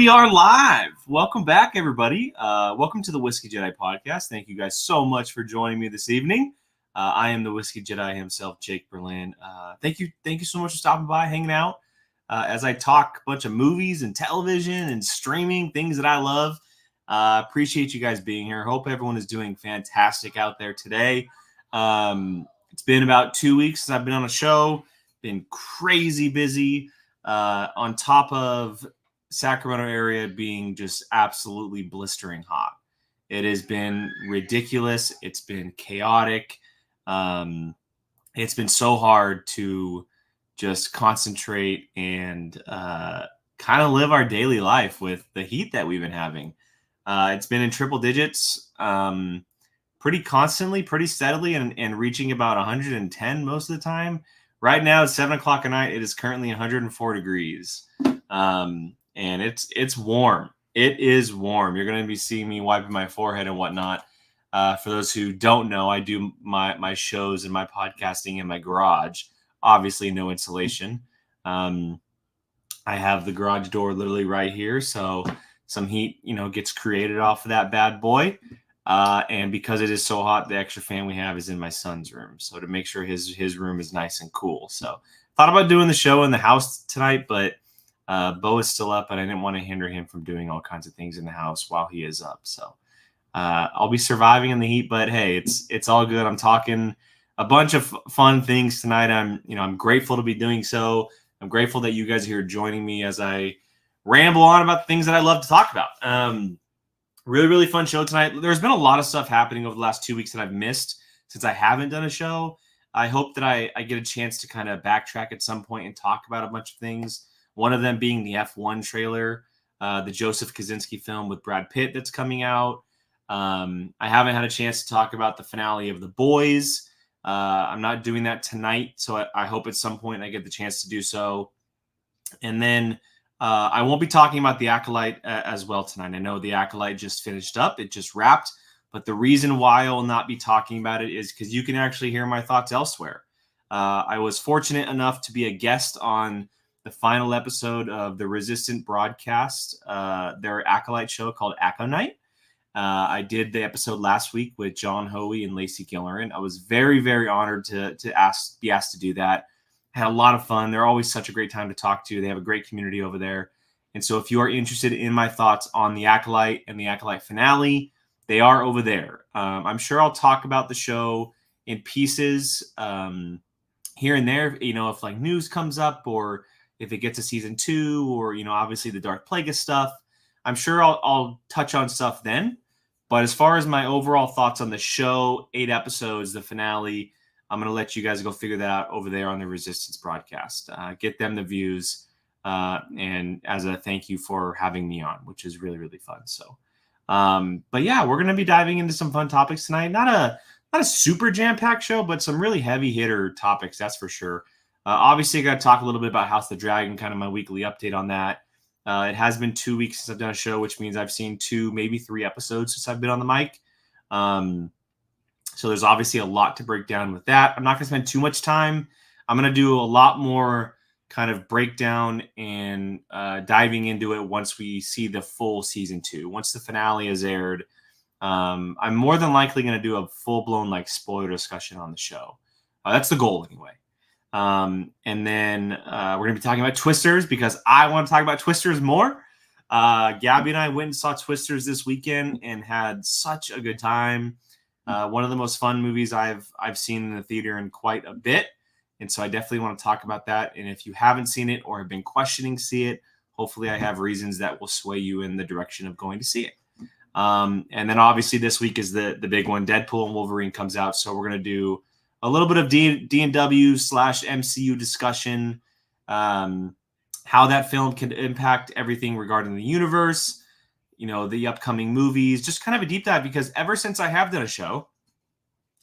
we are live. Welcome back, everybody. Welcome to the Whiskey Jedi podcast. Thank you guys so much for joining me this evening. I am the Whiskey Jedi himself, Jake Berlin. Thank you so much for stopping by, hanging out as I talk a bunch of movies and television and streaming, things that I love. Appreciate you guys being here. Hope everyone is doing fantastic out there today. It's been about 2 weeks since I've been on a show. Been crazy busy. On top of Sacramento area being just absolutely blistering hot. It has been ridiculous. It's been chaotic. It's been so hard to just concentrate and kind of live our daily life with the heat that we've been having. It's been in triple digits pretty constantly, pretty steadily, and reaching about 110 most of the time. Right now, it's 7 o'clock at night. It is currently 104 degrees. And it's warm. It is warm. You're going to be seeing me wiping my forehead and whatnot. For those who don't know, I do my shows and my podcasting in my garage. Obviously, no insulation. I have the garage door literally right here, so some heat, gets created off of that bad boy. And because it is so hot, the extra fan we have is in my son's room. So to make sure his room is nice and cool. So thought about doing the show in the house tonight, but Bo is still up and I didn't want to hinder him from doing all kinds of things in the house while he is up. So I'll be surviving in the heat, but hey, it's all good. I'm talking a bunch of fun things tonight. I'm grateful to be doing so. I'm grateful that you guys are here joining me as I ramble on about the things that I love to talk about. Really, really fun show tonight. There's been a lot of stuff happening over the last 2 weeks that I've missed since I haven't done a show. I hope that I get a chance to kind of backtrack at some point and talk about a bunch of things. One of them being the F1 trailer, the Joseph Kosinski film with Brad Pitt that's coming out. I haven't had a chance to talk about the finale of The Boys. I'm not doing that tonight, so I hope at some point I get the chance to do so. And then I won't be talking about The Acolyte as well tonight. I know The Acolyte just finished up. It just wrapped. But the reason why I will not be talking about it is because you can actually hear my thoughts elsewhere. I was fortunate enough to be a guest on the final episode of the Resistant broadcast, their Acolyte show called Acco Night. I did the episode last week with John Hoey and Lacey Gillerin. I was very, very honored to be asked to do that. Had a lot of fun. They're always such a great time to talk to. They have a great community over there. And so if you are interested in my thoughts on the Acolyte and the Acolyte finale, they are over there. I'm sure I'll talk about the show in pieces here and there, if like news comes up or if it gets to season 2 or, obviously the Darth Plagueis stuff. I'm sure I'll touch on stuff then. But as far as my overall thoughts on the show, 8 episodes, the finale, I'm going to let you guys go figure that out over there on the Resistance broadcast. Get them the views and as a thank you for having me on, which is really, really fun. So, but yeah, we're going to be diving into some fun topics tonight. Not a super jam-packed show, but some really heavy hitter topics, that's for sure. Obviously, I got to talk a little bit about House of the Dragon, kind of my weekly update on that. It has been 2 weeks since I've done a show, which means I've seen 2, maybe 3 episodes since I've been on the mic. So there's obviously a lot to break down with that. I'm not going to spend too much time. I'm going to do a lot more kind of breakdown and diving into it once we see the full season 2. Once the finale is aired, I'm more than likely going to do a full-blown spoiler discussion on the show. That's the goal anyway. And then we're going to be talking about Twisters because I want to talk about Twisters more. Gabby and I went and saw Twisters this weekend and had such a good time. One of the most fun movies I've seen in the theater in quite a bit. And so I definitely want to talk about that. And if you haven't seen it or have been questioning see it, hopefully I have reasons that will sway you in the direction of going to see it. And then obviously this week is the big one. Deadpool and Wolverine comes out. So we're going to do a little bit of D&W/MCU discussion, how that film can impact everything regarding the universe, the upcoming movies, just kind of a deep dive because ever since I have done a show,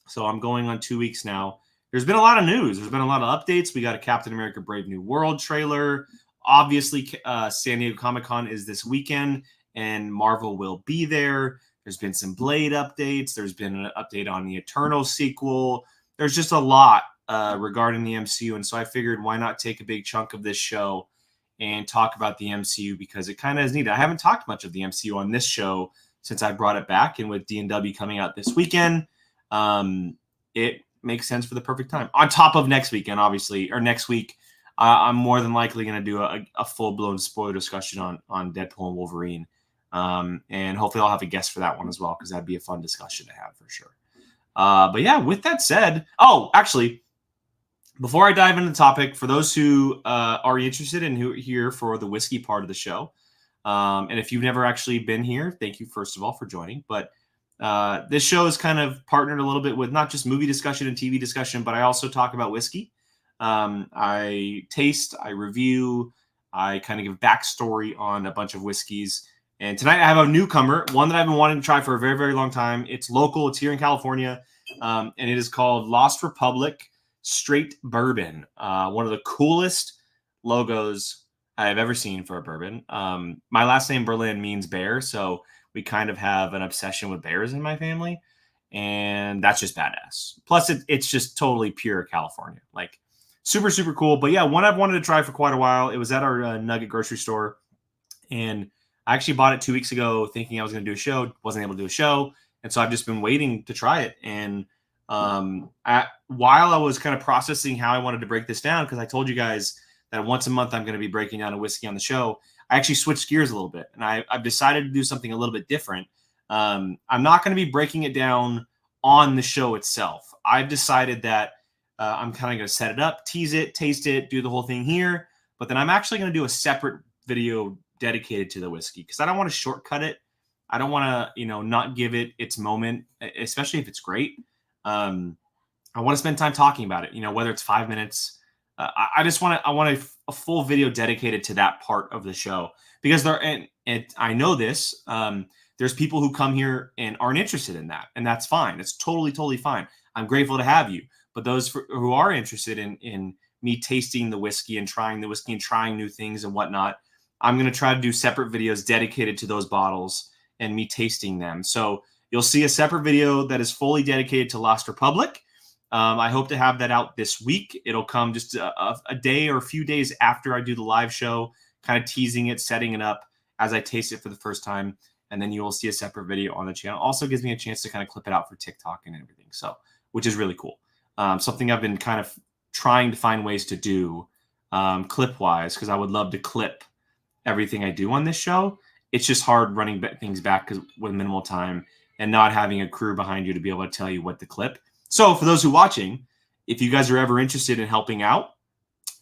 so I'm going on 2 weeks now, there's been a lot of news. There's been a lot of updates. We got a Captain America Brave New World trailer. Obviously, San Diego Comic-Con is this weekend, and Marvel will be there. There's been some Blade updates. There's been an update on the Eternal sequel. There's just a lot regarding the MCU, and so I figured why not take a big chunk of this show and talk about the MCU because it kind of is needed. I haven't talked much of the MCU on this show since I brought it back, and with D&W coming out this weekend, it makes sense for the perfect time. On top of next weekend, obviously, or next week, I'm more than likely going to do a full-blown spoiler discussion on Deadpool and Wolverine. And hopefully I'll have a guest for that one as well, because that'd be a fun discussion to have for sure. But yeah, with that said, actually, before I dive into the topic, for those who are interested and who are here for the whiskey part of the show, and if you've never actually been here, thank you, first of all, for joining. But this show is kind of partnered a little bit with not just movie discussion and TV discussion, but I also talk about whiskey. I taste, I review, I kind of give backstory on a bunch of whiskeys. And tonight I have a newcomer, one that I've been wanting to try for a very, very long time. It's local. It's here in California. And it is called Lost Republic Straight Bourbon. One of the coolest logos I've ever seen for a bourbon. My last name, Berlin, means bear. So we kind of have an obsession with bears in my family. And that's just badass. Plus, it's just totally pure California. Like, super, super cool. But yeah, one I've wanted to try for quite a while. It was at our Nugget grocery store. And I actually bought it 2 weeks ago thinking I was going to do a show. Wasn't able to do a show. And so I've just been waiting to try it. And while I was kind of processing how I wanted to break this down, because I told you guys that once a month I'm going to be breaking down a whiskey on the show, I actually switched gears a little bit. And I've decided to do something a little bit different. I'm not going to be breaking it down on the show itself. I've decided that I'm kind of going to set it up, tease it, taste it, do the whole thing here. But then I'm actually going to do a separate video dedicated to the whiskey because I don't want to shortcut it. I don't want to, not give it its moment, especially if it's great. I want to spend time talking about it, whether it's 5 minutes. I want a full video dedicated to that part of the show because and I know this, there's people who come here and aren't interested in that, and that's fine. It's totally, totally fine. I'm grateful to have you. But those who are interested in me tasting the whiskey and trying the whiskey and trying new things and whatnot, I'm going to try to do separate videos dedicated to those bottles and me tasting them. So you'll see a separate video that is fully dedicated to Lost Republic. I hope to have that out this week. It'll come just a day or a few days after I do the live show, kind of teasing it, setting it up as I taste it for the first time. And then you will see a separate video on the channel. Also gives me a chance to kind of clip it out for TikTok and everything. So, which is really cool. Something I've been kind of trying to find ways to do clip-wise, because I would love to clip everything I do on this show. It's just hard running things back with minimal time and not having a crew behind you to be able to tell you what to clip. So for those who are watching, if you guys are ever interested in helping out,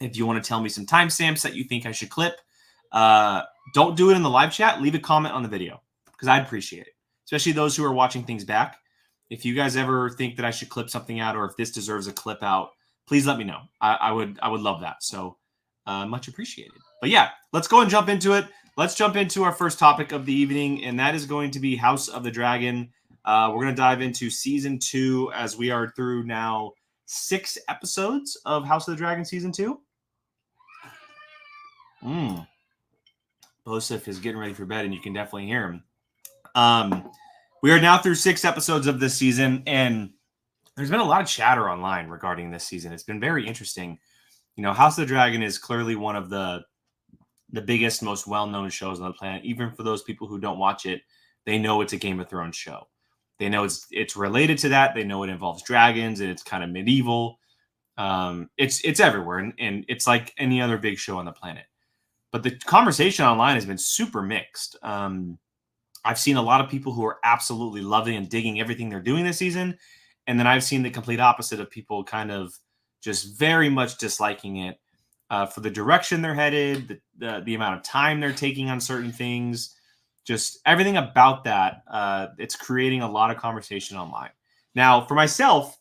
if you want to tell me some timestamps that you think I should clip, don't do it in the live chat. Leave a comment on the video because I'd appreciate it, especially those who are watching things back. If you guys ever think that I should clip something out or if this deserves a clip out, please let me know. I would love that. So much appreciated. But yeah, let's go and jump into it. Let's jump into our first topic of the evening, and that is going to be House of the Dragon. We're going to dive into season 2 as we are through now 6 episodes of House of the Dragon season 2. Bosif is getting ready for bed, and you can definitely hear him. We are now through 6 episodes of this season, and there's been a lot of chatter online regarding this season. It's been very interesting. House of the Dragon is clearly one of the biggest, most well-known shows on the planet. Even for those people who don't watch it, they know it's a Game of Thrones show. They know it's related to that. They know it involves dragons, and it's kind of medieval. It's everywhere, and it's like any other big show on the planet. But the conversation online has been super mixed. I've seen a lot of people who are absolutely loving and digging everything they're doing this season. And then I've seen the complete opposite of people kind of just very much disliking it for the direction they're headed, the amount of time they're taking on certain things, just everything about that. It's creating a lot of conversation online. Now, for myself,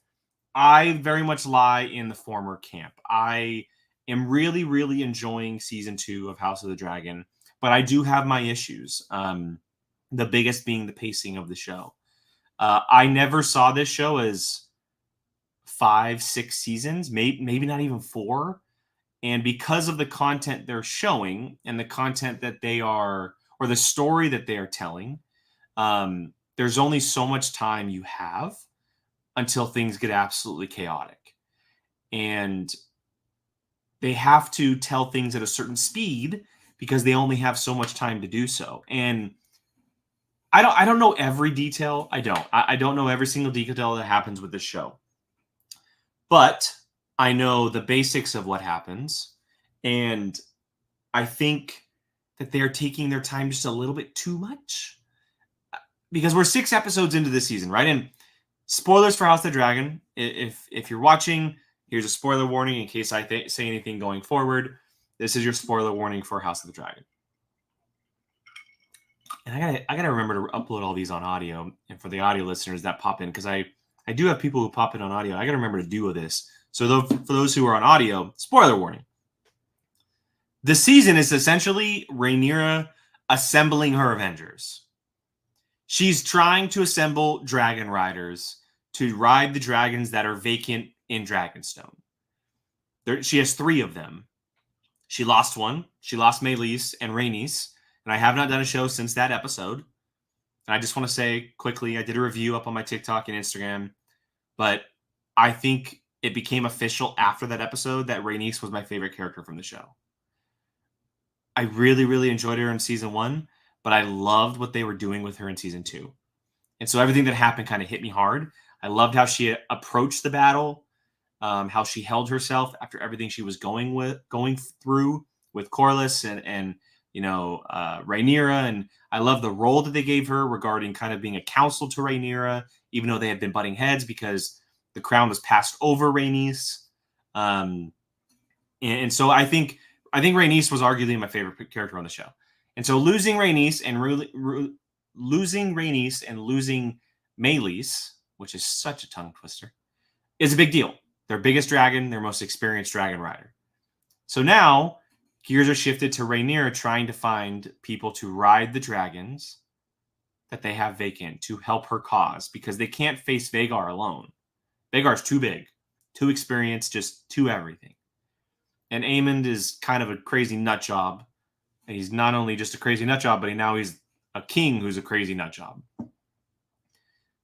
I very much lie in the former camp. I am really, really enjoying season 2 of House of the Dragon, but I do have my issues. The biggest being the pacing of the show. I never saw this show as 5, 6 seasons, maybe not even 4. And because of the content they're showing and the content that they are, or the story that they are telling, there's only so much time you have until things get absolutely chaotic. And they have to tell things at a certain speed because they only have so much time to do so. And I don't know every detail. I don't know every single detail that happens with this show. But I know the basics of what happens. And I think that they're taking their time just a little bit too much. Because we're 6 episodes into the season, right? And spoilers for House of the Dragon. If you're watching, here's a spoiler warning in case I say anything going forward. This is your spoiler warning for House of the Dragon. And I gotta remember to upload all these on audio, and for the audio listeners that pop in, because I do have people who pop in on audio. I gotta remember to do this. So for those who are on audio, spoiler warning. The season is essentially Rhaenyra assembling her Avengers. She's trying to assemble dragon riders to ride the dragons that are vacant in Dragonstone. She has 3 of them. She lost one. She lost Meleys and Rhaenys. And I have not done a show since that episode. And I just want to say quickly, I did a review up on my TikTok and Instagram. But I think it became official after that episode that Rhaenys was my favorite character from the show. I really, really enjoyed her in season 1. But I loved what they were doing with her in season 2. And so everything that happened kind of hit me hard. I loved how she approached the battle, how she held herself after everything she was going through with Corlys and Rhaenyra. And I love the role that they gave her regarding kind of being a counsel to Rhaenyra, even though they had been butting heads because the crown was passed over Rhaenys. And so I think Rhaenys was arguably my favorite character on the show. And so losing Rhaenys and losing Meleys, which is such a tongue twister, is a big deal. Their biggest dragon, their most experienced dragon rider. So now gears are shifted to Rhaenyra trying to find people to ride the dragons that they have vacant to help her cause, because they can't face Vhagar alone. Vhagar's too big, too experienced, just too everything. And Aemond is kind of a crazy nut job. And he's not only just a crazy nut job, but now he's a king who's a crazy nut job.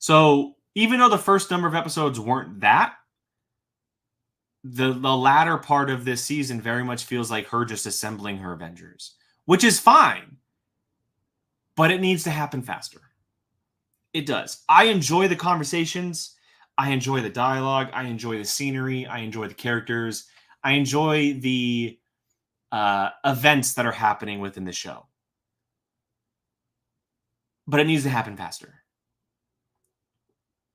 So even though the first number of episodes weren't that, the latter part of this season very much feels like her just assembling her Avengers, which is fine, but it needs to happen faster. It does. I enjoy the conversations. I enjoy the dialogue. I enjoy the scenery. I enjoy the characters. I enjoy the events that are happening within the show. But it needs to happen faster.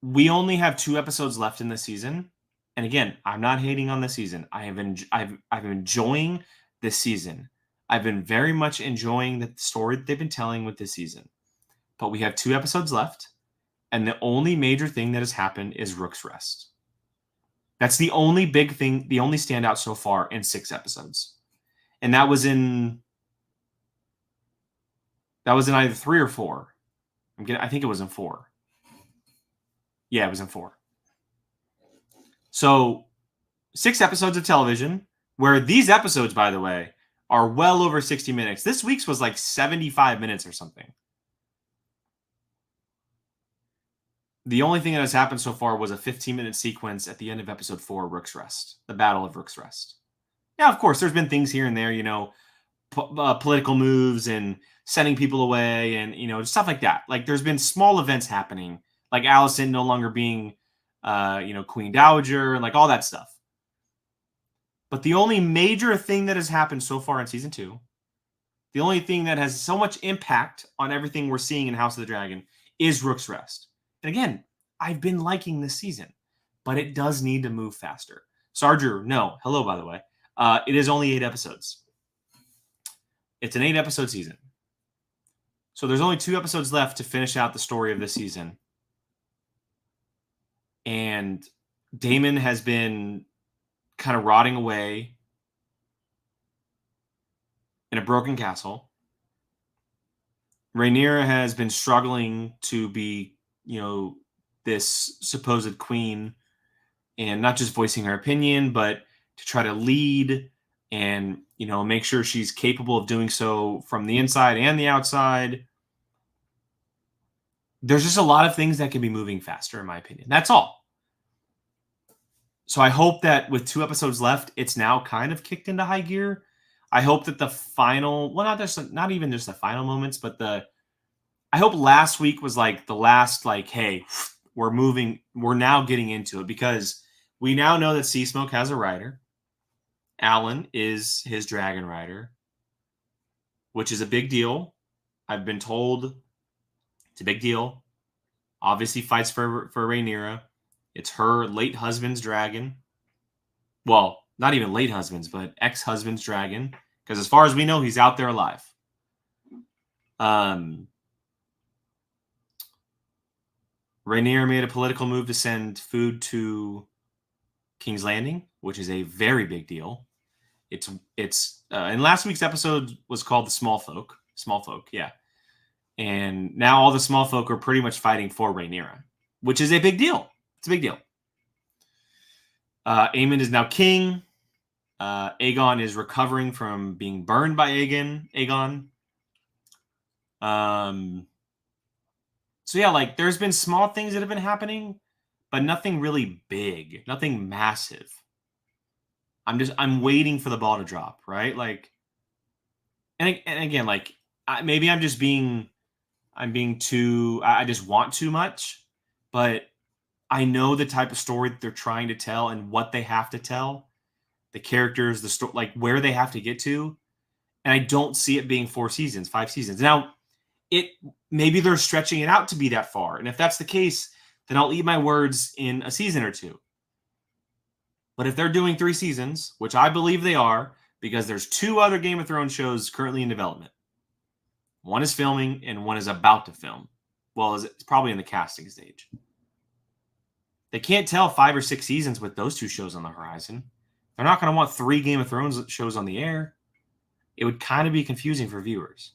We only have 2 episodes left in the season. And again, I'm not hating on the season. I've been enjoying this season. I've been very much enjoying the story that they've been telling with this season. But we have 2 episodes left. And the only major thing that has happened is Rook's Rest. That's the only big thing, the only standout so far in 6 episodes. And that was in either 3 or 4. I think it was in 4. Yeah, it was in 4. So 6 episodes of television, where these episodes, by the way, are well over 60 minutes. This week's was like 75 minutes or something. The only thing that has happened so far was a 15-minute sequence at the end of episode 4, Rook's Rest, the Battle of Rook's Rest. Now, of course, there's been things here and there, political moves and sending people away and, stuff like that. Like, there's been small events happening, like Alicent no longer being, Queen Dowager and like all that stuff. But the only major thing that has happened so far in season 2, the only thing that has so much impact on everything we're seeing in House of the Dragon is Rook's Rest. And again, I've been liking this season, but it does need to move faster. Sarger, no. Hello, by the way. It is only 8 episodes. It's an 8-episode season. So there's only 2 episodes left to finish out the story of this season. And Daemon has been kind of rotting away in a broken castle. Rhaenyra has been struggling to be, this supposed queen, and not just voicing her opinion, but to try to lead and, make sure she's capable of doing so from the inside and the outside. There's just a lot of things that can be moving faster, in my opinion. That's all. So I hope that with 2 episodes left, it's now kind of kicked into high gear. I hope that the final, well, not even just the final moments, but I hope last week was like the last, like, hey, we're now getting into it, because we now know that Sea Smoke has a rider. Alan is his dragon rider, which is a big deal. I've been told it's a big deal. Obviously fights for Rhaenyra. It's her late husband's dragon. Well, not even late husband's, but ex-husband's dragon. Because as far as we know, he's out there alive. Rhaenyra made a political move to send food to King's Landing, which is a very big deal. It's in last week's episode was called the Small Folk. Small Folk, yeah. And now all the small folk are pretty much fighting for Rhaenyra, which is a big deal. It's a big deal. Aemon is now king. Aegon is recovering from being burned by Aegon. So yeah, like there's been small things that have been happening, but nothing really big, nothing massive. I'm waiting for the ball to drop, right? Like, and again, like maybe I'm being too, I just want too much, but I know the type of story that they're trying to tell and what they have to tell, the characters, the story, like where they have to get to. And I don't see it being 4 seasons, 5 seasons. Now, maybe they're stretching it out to be that far. And if that's the case, then I'll eat my words in a season or 2. But if they're doing 3 seasons, which I believe they are, because there's 2 other Game of Thrones shows currently in development. One is filming and one is about to film. Well, it's probably in the casting stage. They can't tell 5 or 6 seasons with those 2 shows on the horizon. They're not going to want 3 Game of Thrones shows on the air. It would kind of be confusing for viewers.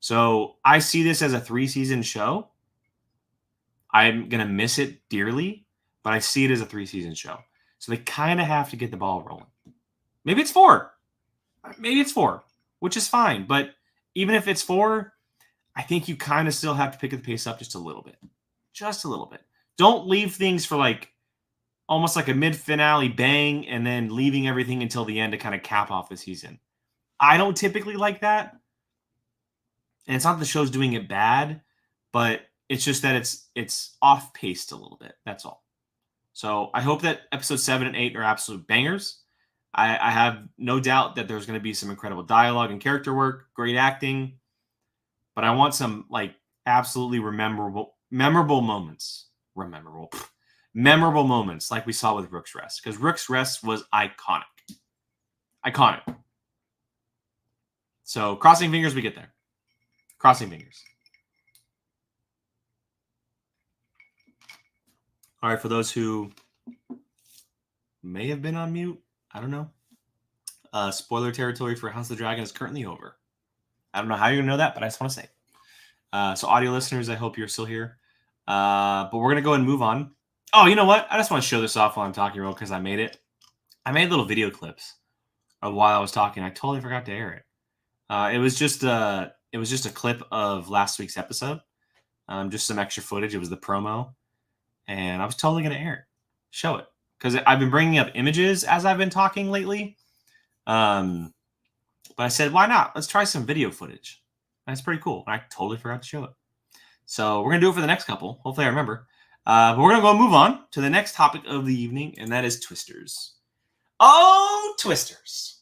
So I see this as a 3-season show. I'm going to miss it dearly, but I see it as a 3-season show. So they kind of have to get the ball rolling. Maybe it's 4. Maybe it's 4, which is fine. But even if it's 4, I think you kind of still have to pick the pace up just a little bit. Just a little bit. Don't leave things for like almost like a mid-finale bang and then leaving everything until the end to kind of cap off the season. I don't typically like that. And it's not the show's doing it bad, but it's just that it's off-paced a little bit. That's all. So I hope that episodes 7 and 8 are absolute bangers. I have no doubt that there's going to be some incredible dialogue and character work, great acting, but I want some like absolutely memorable moments. Memorable moments like we saw with Rook's Rest, because Rook's Rest was iconic. So crossing fingers we get there. Crossing fingers. All right, for those who may have been on mute, I don't know. Spoiler territory for House of the Dragon is currently over. I don't know how you're going to know that, but I just want to say. So audio listeners, I hope you're still here. But we're going to go ahead and move on. Oh, you know what? I just want to show this off while I'm talking real because I made it. I made little video clips while I was talking. I totally forgot to air it. It was just a clip of last week's episode. Just some extra footage. It was the promo. And I was totally going to air it. Show it. Because I've been bringing up images as I've been talking lately. But I said, why not? Let's try some video footage. That's pretty cool. And I totally forgot to show it. So we're going to do it for the next couple. Hopefully I remember. But we're going to go move on to the next topic of the evening, and that is Twisters. Oh, Twisters.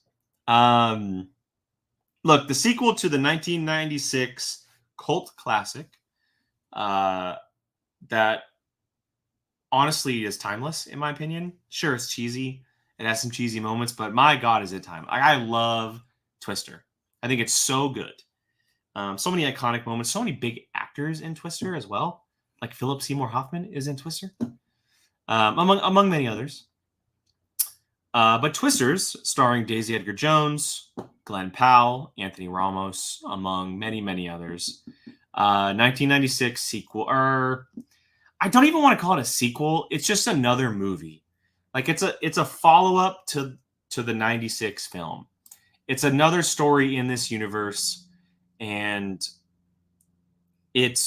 Look, the sequel to the 1996 cult classic that honestly is timeless, in my opinion. Sure, it's cheesy. It has some cheesy moments, but my God, is it time. I love Twister. I think it's so good. So many iconic moments, so many big actors in Twister as well. Like Philip Seymour Hoffman is in Twister, among many others. But Twisters, starring Daisy Edgar Jones, Glenn Powell, Anthony Ramos, among many, many others. 1996 sequel, or I don't even want to call it a sequel. It's just another movie. Like it's a follow-up to the 96 film. It's another story in this universe, and it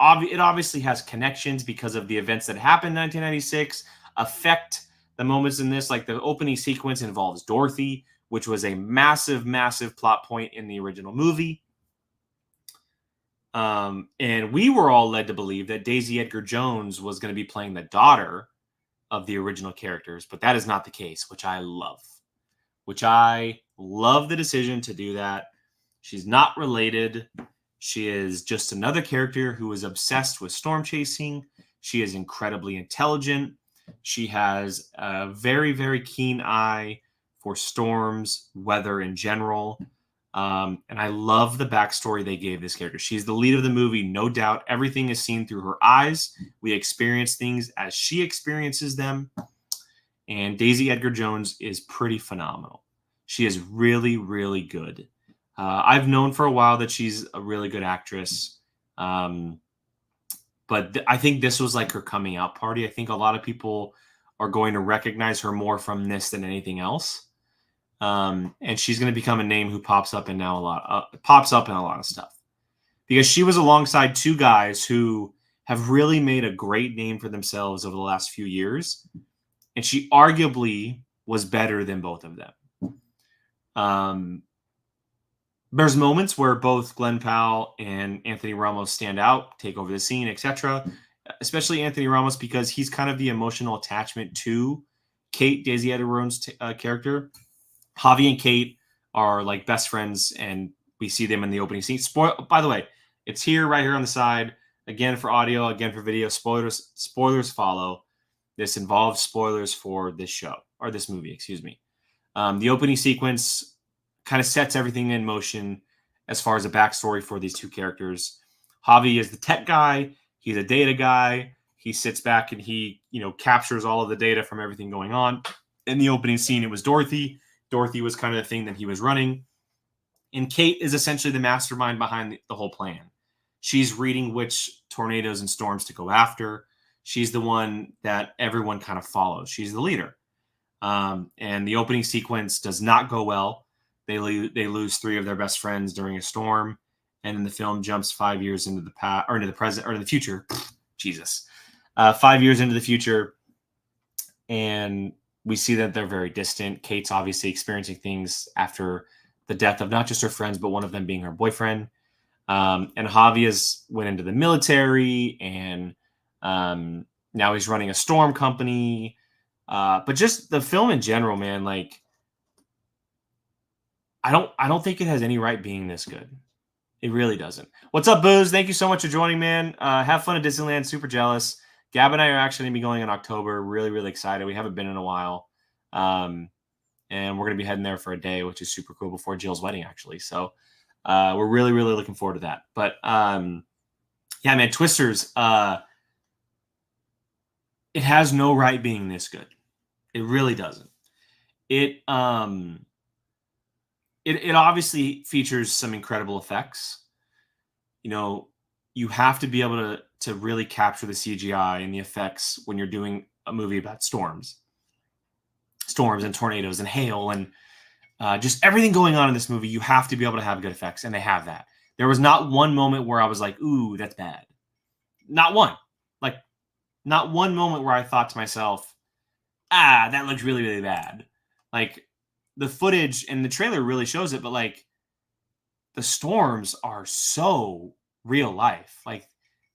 obviously has connections because of the events that happened in 1996 affect the moments in this. Like the opening sequence involves Dorothy, which was a massive, massive plot point in the original movie. And we were all led to believe that Daisy Edgar Jones was going to be playing the daughter of the original characters, but that is not the case, which I love. The decision to do that. She's not related. She is just another character who is obsessed with storm chasing. She is incredibly intelligent. She has a very, very keen eye for storms, weather in general. And I love the backstory they gave this character. She's the lead of the movie, no doubt. Everything is seen through her eyes. We experience things as she experiences them. And Daisy Edgar Jones is pretty phenomenal. She is really, really good. I've known for a while that she's a really good actress. But I think this was like her coming out party. I think a lot of people are going to recognize her more from this than anything else. And she's going to become a name who pops up in a lot of stuff, because she was alongside two guys who have really made a great name for themselves over the last few years. And she arguably was better than both of them. There's moments where both Glenn Powell and Anthony Ramos stand out, take over the scene, etc. Especially Anthony Ramos, because he's kind of the emotional attachment to Kate, Daisy Edgar Jones' character. Javi and Kate are like best friends, and we see them in the opening scene. By the way, it's here, right here on the side. Again for audio, again for video. Spoilers follow. This involves spoilers for this show, or this movie, excuse me. The opening sequence kind of sets everything in motion as far as a backstory for these two characters. Javi is the tech guy. He's a data guy. He sits back and he, captures all of the data from everything going on. In the opening scene, it was Dorothy. Dorothy was kind of the thing that he was running. And Kate is essentially the mastermind behind the whole plan. She's reading which tornadoes and storms to go after. She's the one that everyone kind of follows. She's the leader. And the opening sequence does not go well. They lose three of their best friends during a storm, and then the film jumps 5 years into the past, or into the present, or into the future. Jesus, 5 years into the future, and we see that they're very distant. Kate's obviously experiencing things after the death of not just her friends, but one of them being her boyfriend. And Javi has went into the military, and now he's running a storm company. But just the film in general, man, like, I don't think it has any right being this good. It really doesn't. What's up, Booze? Thank you so much for joining, man. Have fun at Disneyland. Super jealous. Gab and I are actually going to be going in October. Really, really excited. We haven't been in a while. And we're going to be heading there for a day, which is super cool, before Jill's wedding, actually. So we're really, really looking forward to that. But yeah, man, Twisters, it has no right being this good. It really doesn't. It obviously features some incredible effects. You have to be able to really capture the CGI and the effects when you're doing a movie about storms and tornadoes and hail and just everything going on in this movie. You have to be able to have good effects, and they have that. There was not one moment where I was like, ooh, that's bad. Not one. Like, not one moment where I thought to myself, that looks really, really bad. Like, the footage and the trailer really shows it, but like, the storms are so real life. Like,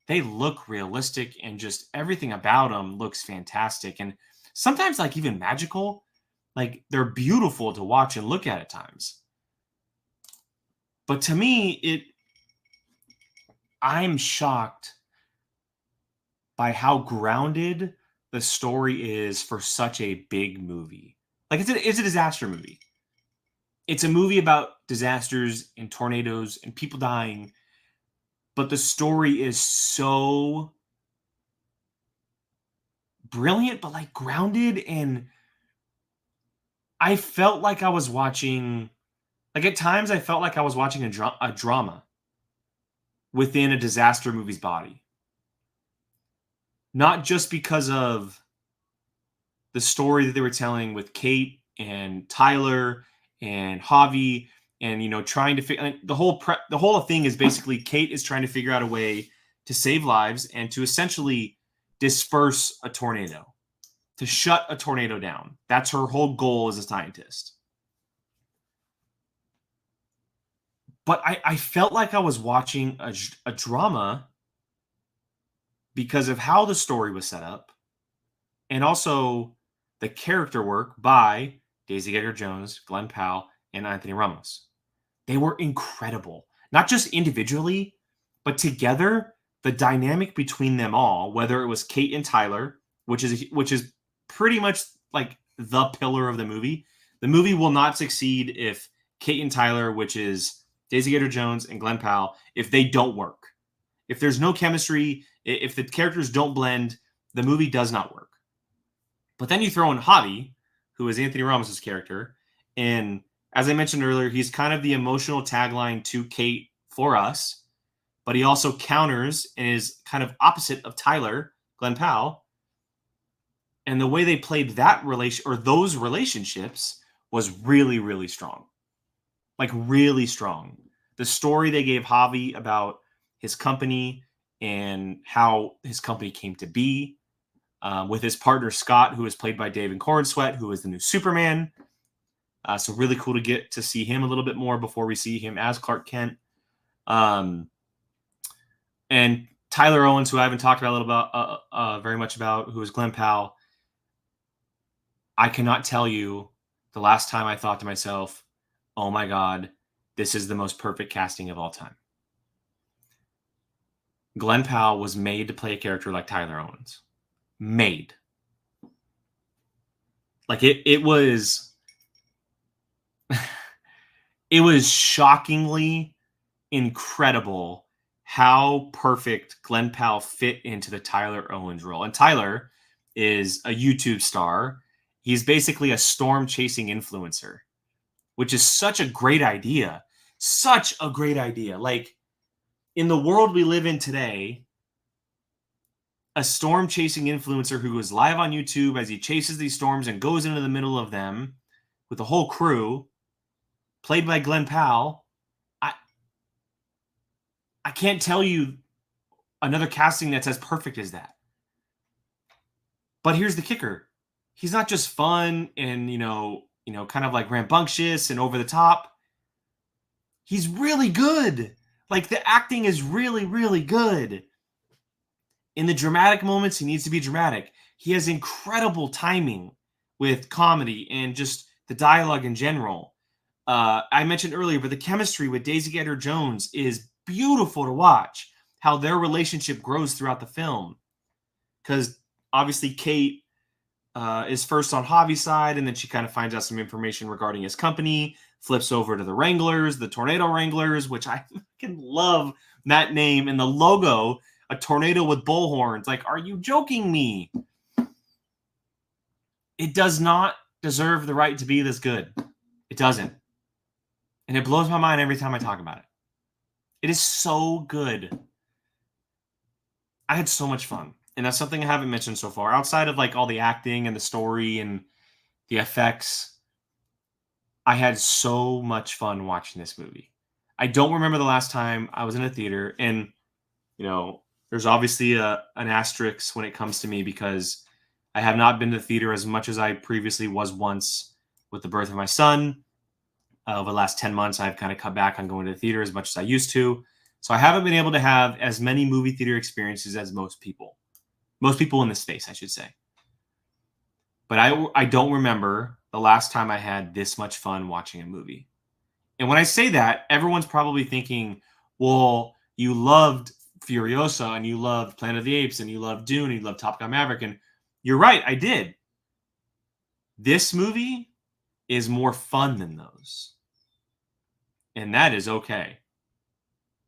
they look realistic, and just everything about them looks fantastic. And sometimes, like, even magical. Like, they're beautiful to watch and look at times. But to me, I'm shocked by how grounded the story is for such a big movie. Like, it's a disaster movie. It's a movie about disasters and tornadoes and people dying, but the story is so brilliant, but like grounded, and I felt like I was watching, like, at times I felt like I was watching a drama within a disaster movie's body. Not just because of the story that they were telling with Kate and Tyler and Javi, and trying to figure the whole thing is basically Kate is trying to figure out a way to save lives and to essentially disperse a tornado, to shut a tornado down. That's her whole goal as a scientist. But I felt like I was watching a drama because of how the story was set up, and also the character work by Daisy Edgar-Jones, Glenn Powell, and Anthony Ramos. They were incredible. Not just individually, but together, the dynamic between them all, whether it was Kate and Tyler, which is pretty much like the pillar of the movie. The movie will not succeed if Kate and Tyler, which is Daisy Edgar-Jones and Glenn Powell, if they don't work. If there's no chemistry, if the characters don't blend, the movie does not work. But then you throw in Javi, who is Anthony Ramos' character, and as I mentioned earlier, he's kind of the emotional tagline to Kate for us, but he also counters and is kind of opposite of Tyler, Glenn Powell. And the way they played that those relationships was really, really strong. Like really strong. The story they gave Javi about his company and how his company came to be, with his partner Scott, who is played by David Cornsweet, who is the new Superman. So really cool to get to see him a little bit more before we see him as Clark Kent. And Tyler Owens, who I haven't talked about very much about, who is Glenn Powell. I cannot tell you the last time I thought to myself, oh my God, this is the most perfect casting of all time. Glenn Powell was made to play a character like Tyler Owens. Made. Like it was it was shockingly incredible how perfect Glenn Powell fit into the Tyler Owens role. And Tyler is a YouTube star. He's basically a storm-chasing influencer, which is such a great idea. Such a great idea. Like, in the world we live in today, a storm-chasing influencer who goes live on YouTube as he chases these storms and goes into the middle of them with the whole crew, played by Glenn Powell. I can't tell you another casting that's as perfect as that. But here's the kicker. He's not just fun and, kind of like rambunctious and over the top. He's really good. Like, the acting is really, really good. In the dramatic moments, he needs to be dramatic. He has incredible timing with comedy and just the dialogue in general. I mentioned earlier, but the chemistry with Daisy Edgar-Jones is beautiful to watch. How their relationship grows throughout the film. Because obviously Kate is first on Javi's side, and then she kind of finds out some information regarding his company, flips over to the Wranglers, the Tornado Wranglers, which I fucking love that name, and the logo, a tornado with bull horns. Like, are you joking me? It does not deserve the right to be this good. It doesn't. And it blows my mind every time I talk about it. It is so good. I had so much fun. And that's something I haven't mentioned so far. Outside of like all the acting and the story and the effects, I had so much fun watching this movie. I don't remember the last time I was in a theater. And, there's obviously an asterisk when it comes to me because I have not been to the theater as much as I previously was once with the birth of my son. Over the last 10 months, I've kind of cut back on going to the theater as much as I used to. So I haven't been able to have as many movie theater experiences as most people. Most people in this space, I should say. But I don't remember the last time I had this much fun watching a movie. And when I say that, everyone's probably thinking, well, you loved Furiosa and you loved Planet of the Apes and you loved Dune and you loved Top Gun Maverick. And you're right, I did. This movie is more fun than those. And that is okay.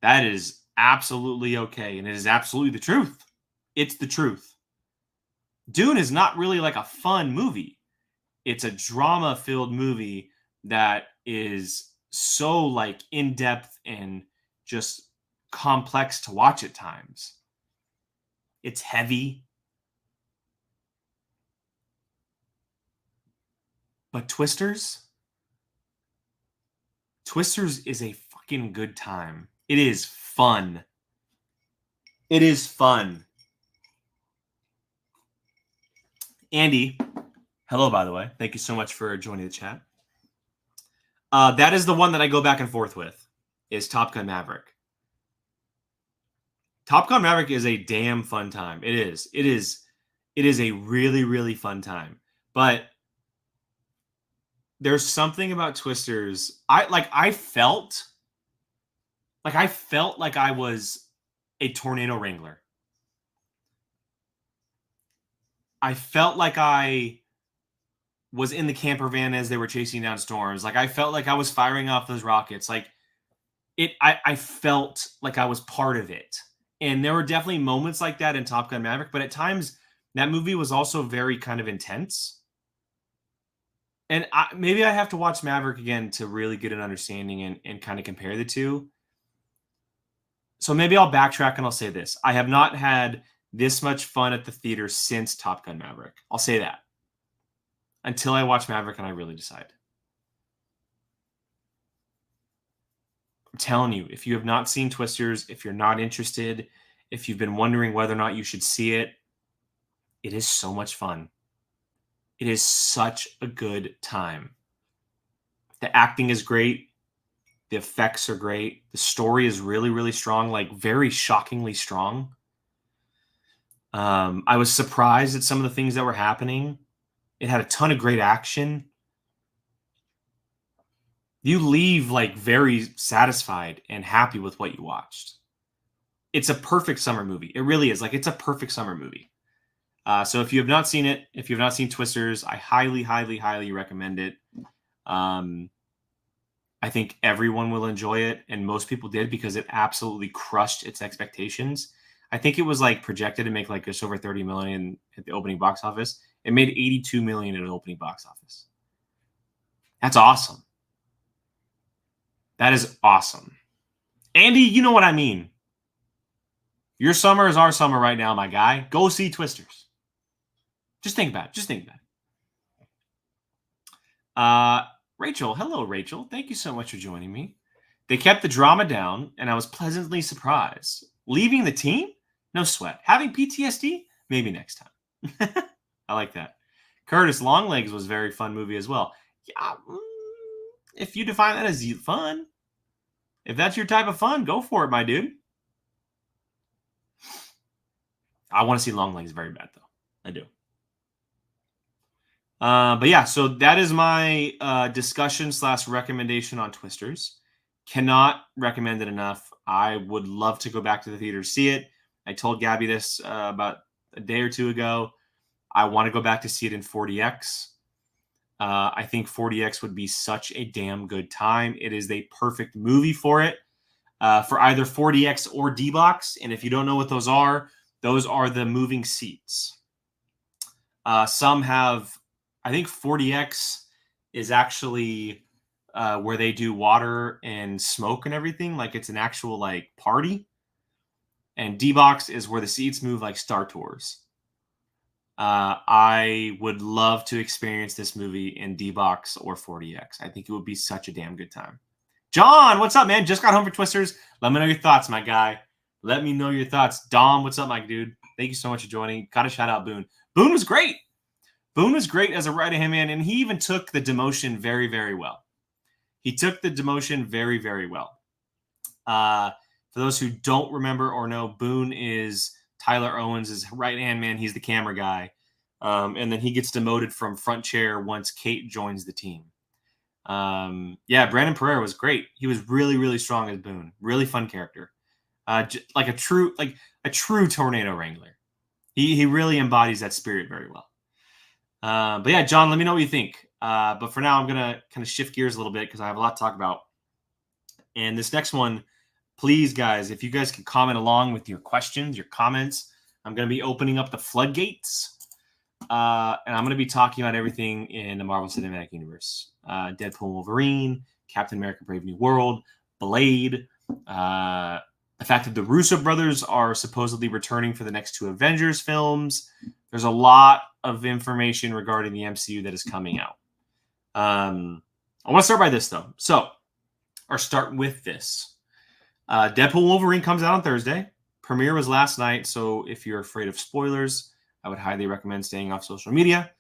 That is absolutely okay. And it is absolutely the truth. It's the truth. Dune is not really like a fun movie. It's a drama-filled movie that is so like in-depth and just complex to watch at times. It's heavy. But Twisters is a fucking good time. It is fun. It is fun. Andy, hello, by the way. Thank you so much for joining the chat. That is the one that I go back and forth with. is Top Gun Maverick. Top Gun Maverick is a damn fun time. It is. It is a really, really fun time. But there's something about Twisters. I felt like I was a tornado wrangler. I felt like I was in the camper van as they were chasing down storms. Like I felt like I was firing off those rockets. Like I felt like I was part of it. And there were definitely moments like that in Top Gun Maverick, but at times that movie was also very kind of intense. And maybe I have to watch Maverick again to really get an understanding and kind of compare the two. So maybe I'll backtrack and I'll say this. I have not had this much fun at the theater since Top Gun Maverick. I'll say that. Until I watch Maverick and I really decide. I'm telling you, if you have not seen Twisters, if you're not interested, if you've been wondering whether or not you should see it, it is so much fun. It is such a good time. The acting is great. The effects are great. The story is really, really strong, like very shockingly strong. I was surprised at some of the things that were happening. It had a ton of great action. You leave like very satisfied and happy with what you watched. It's a perfect summer movie. It really is. Like it's a perfect summer movie. So if you have not seen it, if you have not seen Twisters, I highly, highly, highly recommend it. I think everyone will enjoy it, and most people did because it absolutely crushed its expectations. I think it was like projected to make like just over 30 million at the opening box office. It made 82 million at the opening box office. That's awesome. That is awesome. Andy, you know what I mean. Your summer is our summer right now, my guy. Go see Twisters. Just think about it. Just think about it. Rachel, hello, Rachel. Thank you so much for joining me. They kept the drama down, and I was pleasantly surprised. Leaving the team? No sweat. Having PTSD? Maybe next time. I like that. Curtis, Longlegs was a very fun movie as well. Yeah, if you define that as fun, if that's your type of fun, go for it, my dude. I want to see Longlegs very bad, though. I do. But yeah, so that is my discussion / recommendation on Twisters. Cannot recommend it enough. I would love to go back to the theater to see it. I told Gabby this about a day or two ago. I want to go back to see it in 40X. I think 40X would be such a damn good time. It is the perfect movie for it, for either 40X or D-Box. And if you don't know what those are the moving seats. Some have, I think 40X is actually where they do water and smoke and everything. Like it's an actual like party. And D-Box is where the seats move like Star Tours. I would love to experience this movie in D-Box or 40X. I think it would be such a damn good time. John, what's up, man? Just got home for Twisters. Let me know your thoughts, my guy. Let me know your thoughts. Dom, what's up, my dude? Thank you so much for joining. Got to shout out Boone. Boone was great. Boone was great as a right-hand man, and he even took the demotion very, very well. He took the demotion very, very well. For those who don't remember or know, Boone is Tyler Owens' right-hand man. He's the camera guy. And then he gets demoted from front chair once Kate joins the team. Yeah, Brandon Pereira was great. He was really, really strong as Boone. Really fun character. Like a true tornado wrangler. He really embodies that spirit very well. But yeah, John, let me know what you think. But for now, I'm going to kind of shift gears a little bit because I have a lot to talk about. And this next one, please, guys, if you guys can comment along with your questions, your comments, I'm going to be opening up the floodgates. And I'm going to be talking about everything in the Marvel Cinematic Universe. Deadpool Wolverine, Captain America Brave New World, Blade, the fact that the Russo brothers are supposedly returning for the next 2 Avengers films. There's a lot of information regarding the MCU that is coming out. I want to start by this, though. Start with this. Deadpool Wolverine comes out on Thursday. Premiere was last night, so if you're afraid of spoilers, I would highly recommend staying off social media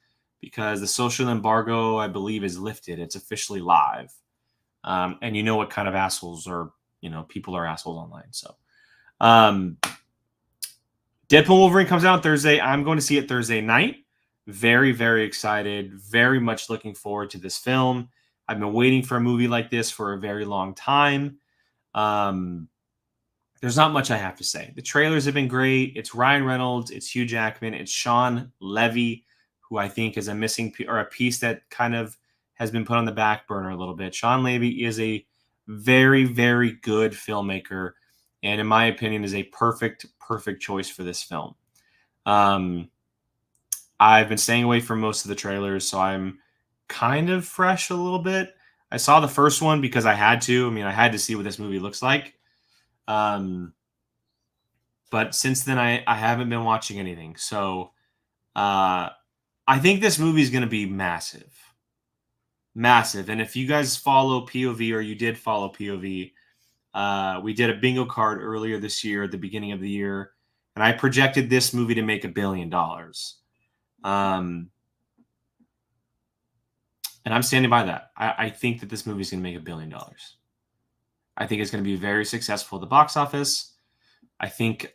because the social embargo, I believe, is lifted. It's officially live. And you know what kind of assholes are people are assholes online. So, Deadpool Wolverine comes out Thursday. I'm going to see it Thursday night. Very, very excited. Very much looking forward to this film. I've been waiting for a movie like this for a very long time. There's not much I have to say. The trailers have been great. It's Ryan Reynolds. It's Hugh Jackman. It's Sean Levy, who I think is a piece that kind of has been put on the back burner a little bit. Sean Levy is a very, very good filmmaker, and in my opinion, is a perfect choice for this film. I've been staying away from most of the trailers, so I'm kind of fresh a little bit. I saw the first one because I had to. I mean, I had to see what this movie looks like. But since then, I haven't been watching anything. So I think this movie is going to be massive. Massive. And if you guys follow POV, or you did follow POV, we did a bingo card earlier this year at the beginning of the year, and I projected this movie to make $1 billion. And I'm standing by that. I think that this movie is going to make $1 billion. I think it's going to be very successful at the box office. I think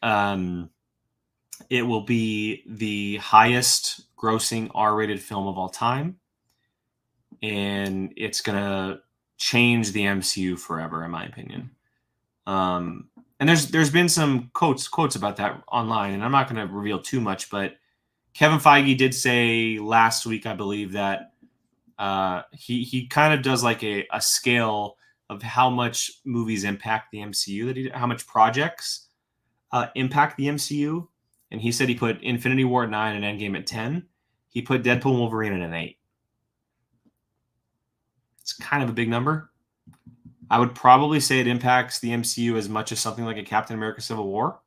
it will be the highest grossing R-rated film of all time. And it's going to change the MCU forever, in my opinion. And there's been some quotes about that online, and I'm not going to reveal too much, but Kevin Feige did say last week, I believe, that he kind of does like a scale of how much movies impact the MCU, how much projects impact the MCU. And he said he put Infinity War at 9 and Endgame at 10. He put Deadpool Wolverine at an 8. It's kind of a big number. I would probably say it impacts the MCU as much as something like a Captain America Civil War,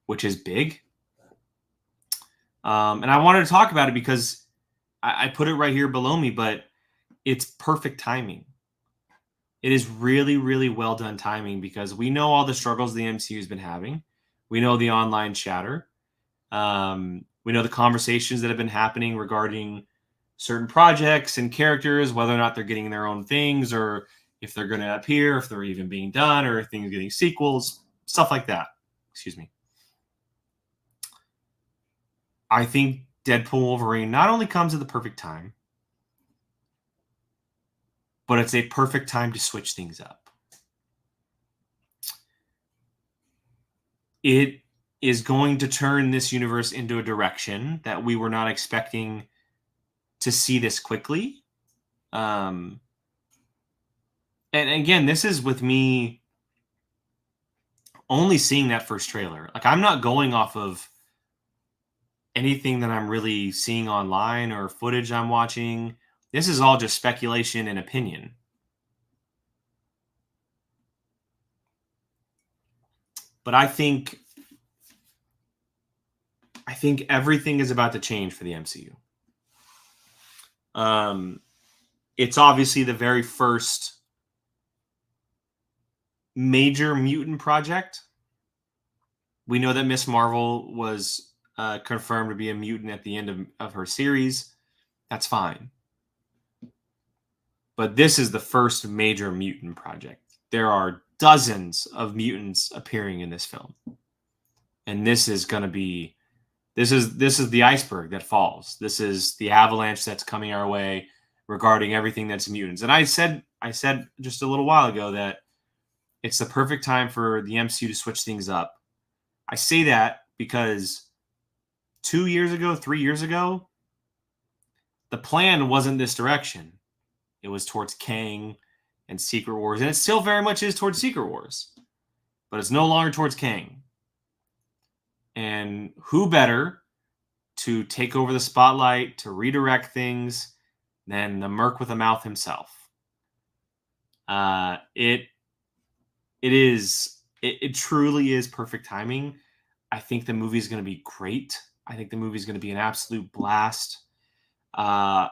which is big. And I wanted to talk about it because I put it right here below me, but it's perfect timing. It is really, really well done timing because we know all the struggles the MCU has been having. We know the online chatter. We know the conversations that have been happening regarding certain projects and characters, whether or not they're getting their own things, or if they're going to appear, if they're even being done, or if things are getting sequels, stuff like that. Excuse me. I think Deadpool Wolverine not only comes at the perfect time, but it's a perfect time to switch things up. It is going to turn this universe into a direction that we were not expecting to see this quickly. And again, this is with me only seeing that first trailer. Like, I'm not going off of anything that I'm really seeing online or footage I'm watching. This is all just speculation and opinion. But I think everything is about to change for the MCU. It's obviously the very first major mutant project. We know that Miss Marvel was confirmed to be a mutant at the end of her series. That's fine. But this is the first major mutant project. There are dozens of mutants appearing in this film. And this is going to be this is the iceberg that falls. This is the avalanche that's coming our way regarding everything that's mutants. And I said just a little while ago that it's the perfect time for the MCU to switch things up. I say that because 3 years ago, the plan wasn't this direction. It was towards Kang and Secret Wars. And it still very much is towards Secret Wars. But it's no longer towards Kang. And who better to take over the spotlight, to redirect things, than the Merc with a mouth himself? It truly is perfect timing. I think the movie is going to be great. I think the movie is going to be an absolute blast. I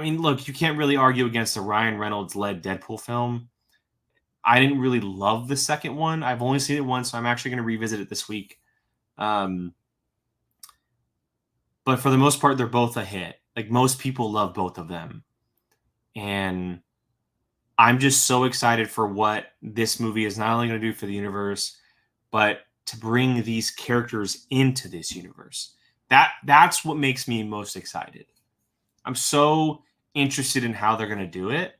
mean, look, you can't really argue against a Ryan Reynolds-led Deadpool film. I didn't really love the second one. I've only seen it once, so I'm actually going to revisit it this week. But for the most part, they're both a hit. Like, most people love both of them. And I'm just so excited for what this movie is not only going to do for the universe, but to bring these characters into this universe. That's what makes me most excited. I'm so interested in how they're going to do it.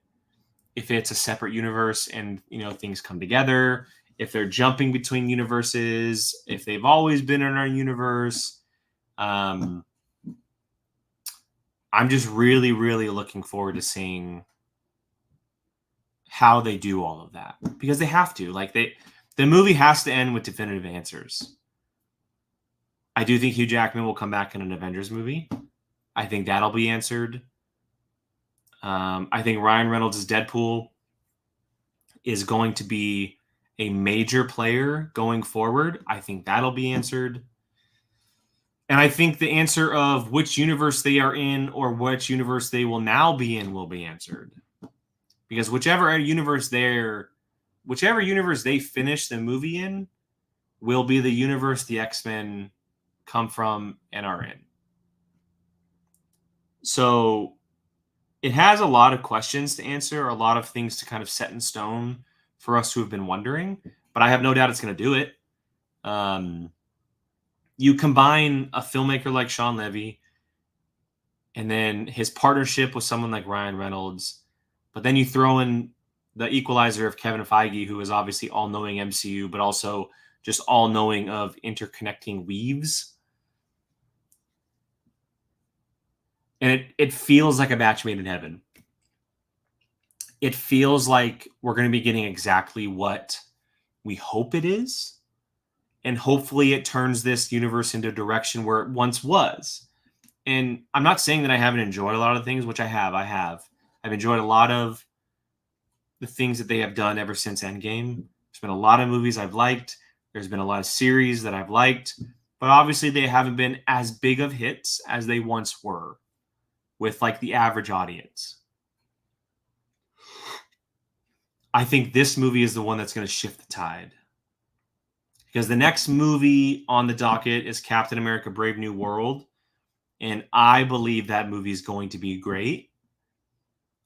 If it's a separate universe and things come together, if they're jumping between universes, if they've always been in our universe. I'm just really, really looking forward to seeing how they do all of that, because they have to. The movie has to end with definitive answers. I do think Hugh Jackman will come back in an Avengers movie. I think that'll be answered. I think Ryan Reynolds' Deadpool is going to be a major player going forward. I think that'll be answered. And I think the answer of which universe they are in or which universe they will now be in will be answered. Because whichever universe they finish the movie in will be the universe the X-Men come from and are in. So it has a lot of questions to answer, a lot of things to kind of set in stone for us who have been wondering, but I have no doubt it's going to do it. You combine a filmmaker like Sean Levy and then his partnership with someone like Ryan Reynolds, but then you throw in the equalizer of Kevin Feige, who is obviously all-knowing MCU, but also just all-knowing of interconnecting weaves. And it feels like a match made in heaven. It feels like we're going to be getting exactly what we hope it is. And hopefully it turns this universe into a direction where it once was. And I'm not saying that I haven't enjoyed a lot of things, which I have. I've enjoyed a lot of the things that they have done ever since Endgame. There's been a lot of movies I've liked. There's been a lot of series that I've liked. But obviously they haven't been as big of hits as they once were with the average audience. I think this movie is the one that's going to shift the tide. Because the next movie on the docket is Captain America Brave New World. And I believe that movie is going to be great.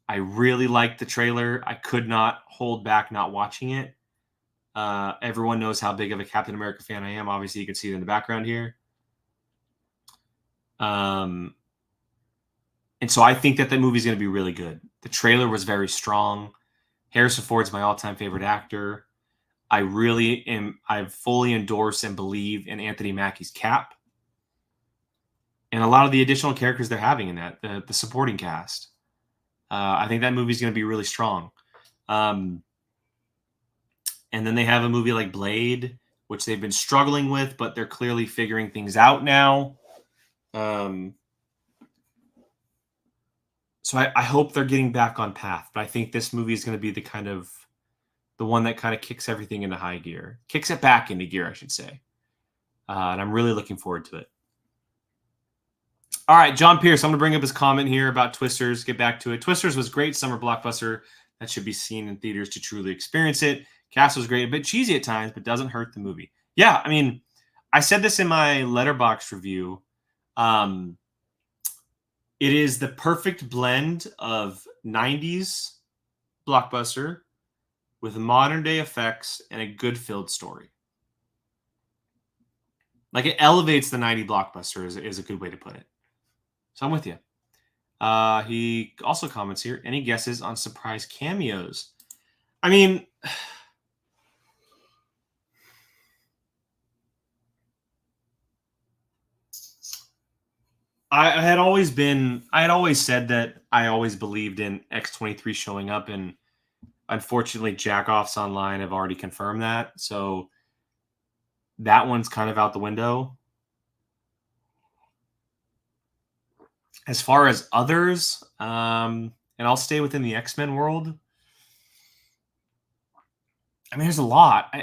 I really liked the trailer. I could not hold back not watching it. Everyone knows how big of a Captain America fan I am. Obviously, you can see it in the background here. And so I think that movie is going to be really good. The trailer was very strong. Harrison Ford's my all-time favorite actor. I fully endorse and believe in Anthony Mackie's Cap. And a lot of the additional characters they're having in that, the supporting cast. I think that movie's going to be really strong. And then they have a movie like Blade, which they've been struggling with, but they're clearly figuring things out now. So I hope they're getting back on path. But I think this movie is going to be the one that kind of kicks everything into high gear. Kicks it back into gear, I should say. And I'm really looking forward to it. All right, John Pierce, I'm going to bring up his comment here about Twisters. Get back to it. Twisters was great summer blockbuster that should be seen in theaters to truly experience it. Cast was great, a bit cheesy at times, but doesn't hurt the movie. Yeah, I mean, I said this in my Letterboxd review. It is the perfect blend of 90s blockbuster with modern day effects and a good filled story. It elevates the 90s blockbuster is a good way to put it. So I'm with you. He also comments here, any guesses on surprise cameos? I mean, I had always said that I always believed in X-23 showing up, and unfortunately Jackoffs Online have already confirmed that. So that one's kind of out the window. As far as others, and I'll stay within the X-Men world. I mean, there's a lot.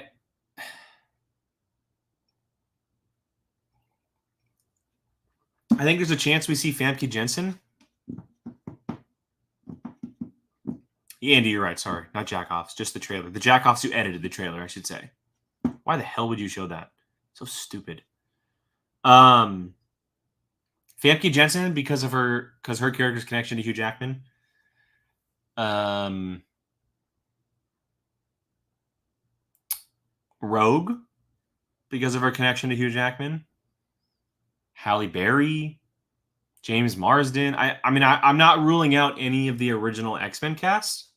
I think there's a chance we see Famke Jensen. Yeah, Andy, you're right. Sorry, not Jackoffs, just the trailer. The Jackoffs who edited the trailer, I should say. Why the hell would you show that? So stupid. Famke Jensen because her character's connection to Hugh Jackman. Rogue, because of her connection to Hugh Jackman. Halle Berry, James Marsden. I'm not ruling out any of the original X-Men cast.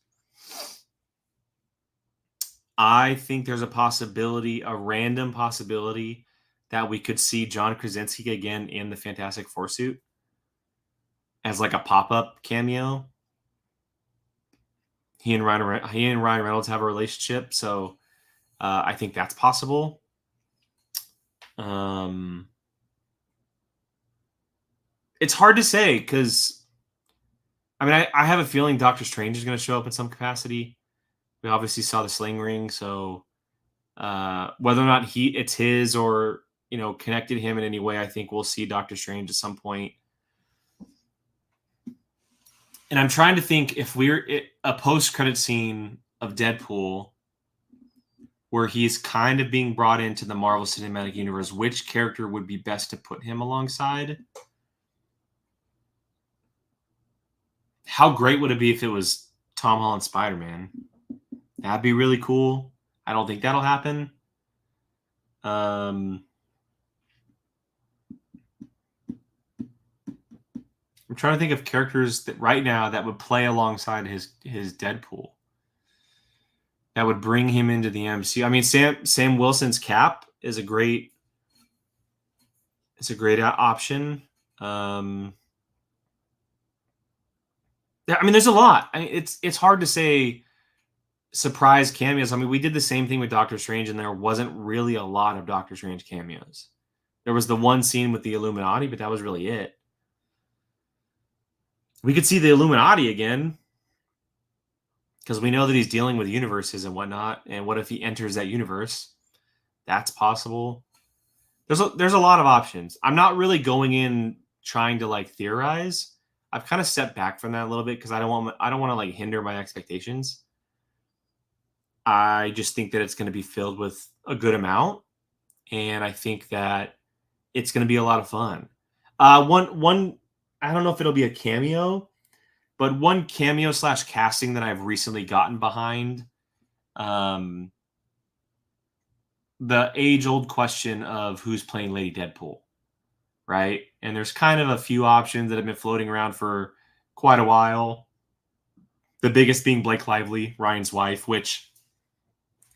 I think there's a random possibility, that we could see John Krasinski again in the Fantastic Four suit as like a pop-up cameo. He and Ryan Reynolds have a relationship, so I think that's possible. It's hard to say because, I have a feeling Doctor Strange is going to show up in some capacity. We obviously saw the sling ring, so whether or not it's his or connected him in any way, I think we'll see Doctor Strange at some point. And I'm trying to think if we're a post-credit scene of Deadpool where he's kind of being brought into the Marvel Cinematic Universe, which character would be best to put him alongside? How great would it be if it was Tom Holland Spider-Man? That'd be really cool. I don't think that'll happen. I'm trying to think of characters that right now that would play alongside his Deadpool, that would bring him into the MCU. Sam Wilson's Cap is a great option. There's a lot. It's hard to say surprise cameos. We did the same thing with Doctor Strange, and there wasn't really a lot of Doctor Strange cameos. There was the one scene with the Illuminati, but that was really it. We could see the Illuminati again, because we know that he's dealing with universes and whatnot. And what if he enters that universe? That's possible. There's a lot of options. I'm not really going in trying to theorize. I've kind of stepped back from that a little bit because I don't want to hinder my expectations. I just think that it's going to be filled with a good amount, and I think that it's going to be a lot of fun. One I don't know if it'll be a cameo, but one cameo / casting that I've recently gotten behind, the age-old question of who's playing Lady Deadpool, right? And there's kind of a few options that have been floating around for quite a while. The biggest being Blake Lively, Ryan's wife, which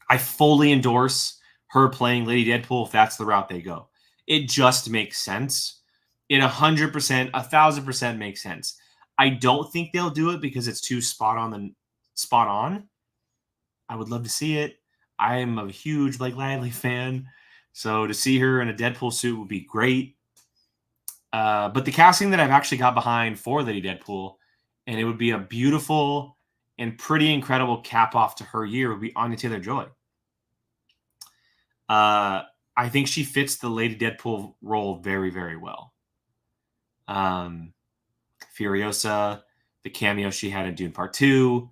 I fully endorse her playing Lady Deadpool if that's the route they go. It just makes sense. It 100%, 1,000% makes sense. I don't think they'll do it because it's too spot on. I would love to see it. I am a huge Blake Lively fan, so to see her in a Deadpool suit would be great. But the casting that I've actually got behind for Lady Deadpool, and it would be a beautiful and pretty incredible cap off to her year, would be Anya Taylor-Joy. I think she fits the Lady Deadpool role very, very well. Furiosa, the cameo she had in Dune Part 2.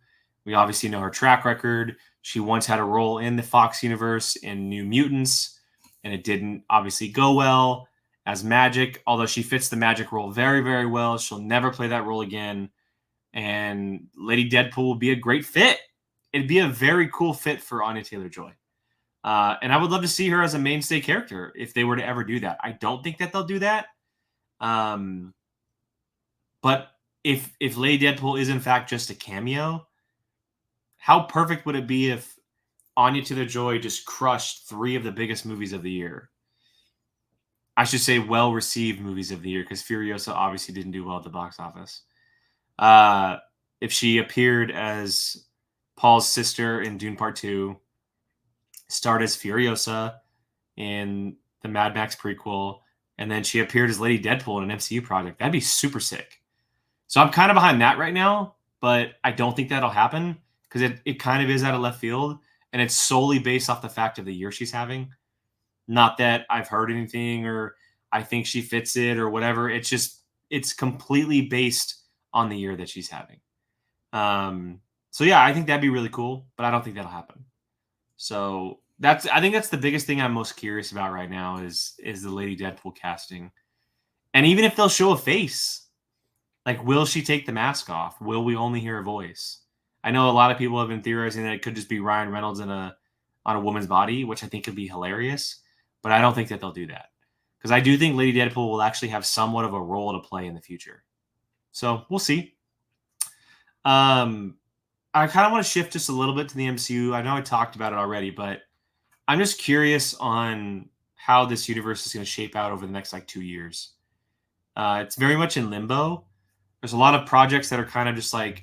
We obviously know her track record. She once had a role in the Fox universe in New Mutants, and it didn't obviously go well as Magic, although she fits the Magic role very, very well. She'll never play that role again. And Lady Deadpool will be a great fit. It'd be a very cool fit for Anya Taylor-Joy. And I would love to see her as a mainstay character if they were to ever do that. I don't think that they'll do that. But if Lady Deadpool is in fact just a cameo, how perfect would it be if Anya Taylor-Joy just crushed 3 of the biggest movies of the year? I should say well-received movies of the year, because Furiosa obviously didn't do well at the box office. If she appeared as Paul's sister in Dune Part 2, starred as Furiosa in the Mad Max prequel, and then she appeared as Lady Deadpool in an MCU project, that'd be super sick. So I'm kind of behind that right now, but I don't think that'll happen because it kind of is out of left field, and it's solely based off the fact of the year she's having. Not that I've heard anything or I think she fits it or whatever. It's completely based on the year that she's having. So yeah, I think that'd be really cool, but I don't think that'll happen. So I think that's the biggest thing I'm most curious about right now is the Lady Deadpool casting. And even if they'll show a face, will she take the mask off? Will we only hear a voice? I know a lot of people have been theorizing that it could just be Ryan Reynolds in a on a woman's body, which I think could be hilarious. But I don't think that they'll do that. Because I do think Lady Deadpool will actually have somewhat of a role to play in the future. So we'll see. I kind of want to shift just a little bit to the MCU. I know I talked about it already, but I'm just curious on how this universe is going to shape out over the next 2 years. It's very much in limbo. There's a lot of projects that are kind of just not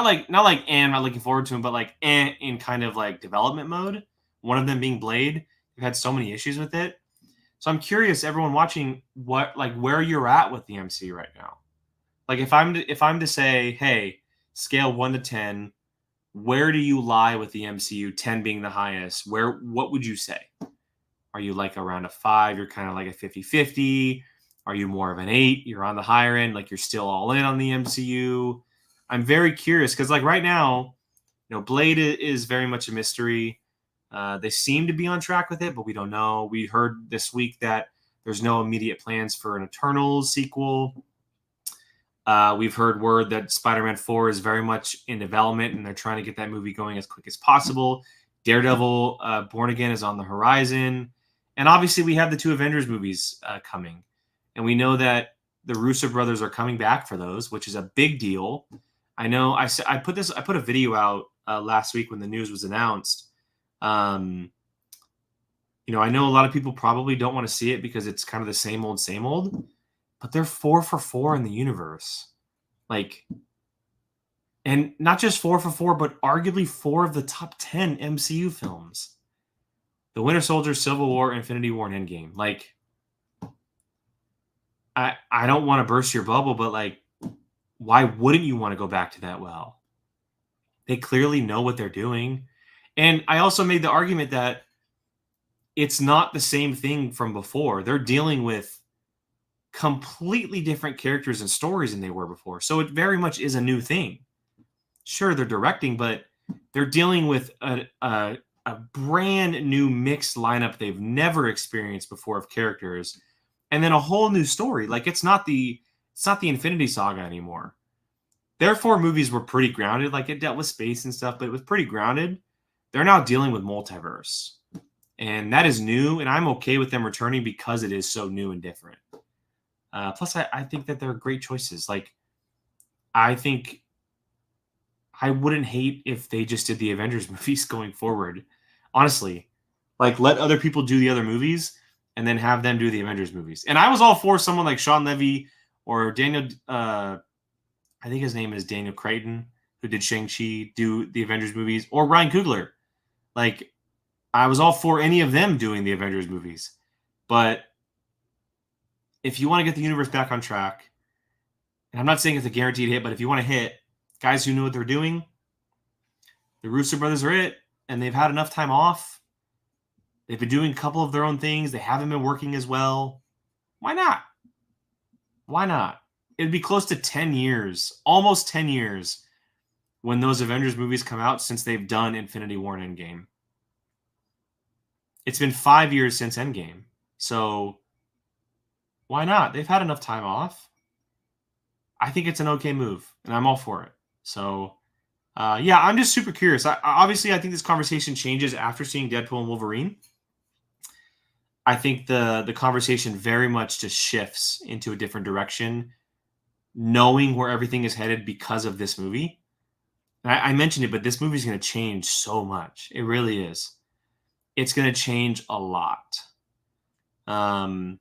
like I'm not looking forward to them, but in kind of development mode. One of them being Blade. We've had so many issues with it. So I'm curious, everyone watching, where you're at with the MCU right now. If I'm to say, hey, scale 1 to 10, where do you lie with the MCU? 10 being the highest. What would you say? Are you around a 5? You're kind of a 50-50. Are you more of an 8? You're on the higher end, you're still all in on the MCU. I'm very curious because right now, Blade is very much a mystery. They seem to be on track with it, but we don't know. We heard this week that there's no immediate plans for an Eternals sequel. We've heard word that Spider-Man 4 is very much in development, and they're trying to get that movie going as quick as possible. Daredevil, Born Again is on the horizon. And obviously we have the 2 Avengers movies coming. And we know that the Russo brothers are coming back for those, which is a big deal. I know I put a video out last week when the news was announced. I know a lot of people probably don't want to see it because it's kind of the same old, but they're 4 for 4 in the universe. And not just 4 for 4, but arguably 4 of the top 10 MCU films. The Winter Soldier, Civil War, Infinity War, and Endgame. I don't want to burst your bubble, but why wouldn't you want to go back to that well? They clearly know what they're doing. And I also made the argument that it's not the same thing from before. They're dealing with completely different characters and stories than they were before. So it very much is a new thing. Sure, they're directing, but they're dealing with a brand new mixed lineup they've never experienced before of characters, and then a whole new story. It's not the Infinity Saga anymore. Their 4 movies were pretty grounded. It dealt with space and stuff, but it was pretty grounded. They're now dealing with multiverse, and that is new, and I'm okay with them returning because it is so new and different. Plus, I think that they're great choices. I think I wouldn't hate if they just did the Avengers movies going forward. Honestly, let other people do the other movies and then have them do the Avengers movies. And I was all for someone like Sean Levy or Daniel, I think his name is Daniel Creighton, who did Shang-Chi, do the Avengers movies, or Ryan Coogler. I was all for any of them doing the Avengers movies. But if you want to get the universe back on track, and I'm not saying it's a guaranteed hit, but if you want to hit guys who know what they're doing, the Russo brothers are it, and they've had enough time off. They've been doing a couple of their own things. They haven't been working as well. Why not? Why not? It'd be close to 10 years, almost 10 years, when those Avengers movies come out since they've done Infinity War and Endgame. It's been 5 years since Endgame. So why not? They've had enough time off. I think it's an okay move, and I'm all for it. So, I'm just super curious. Obviously, I think this conversation changes after seeing Deadpool and Wolverine. I think the conversation very much just shifts into a different direction, knowing where everything is headed because of this movie. And I mentioned it, but this movie is going to change so much. It really is. It's going to change a lot. And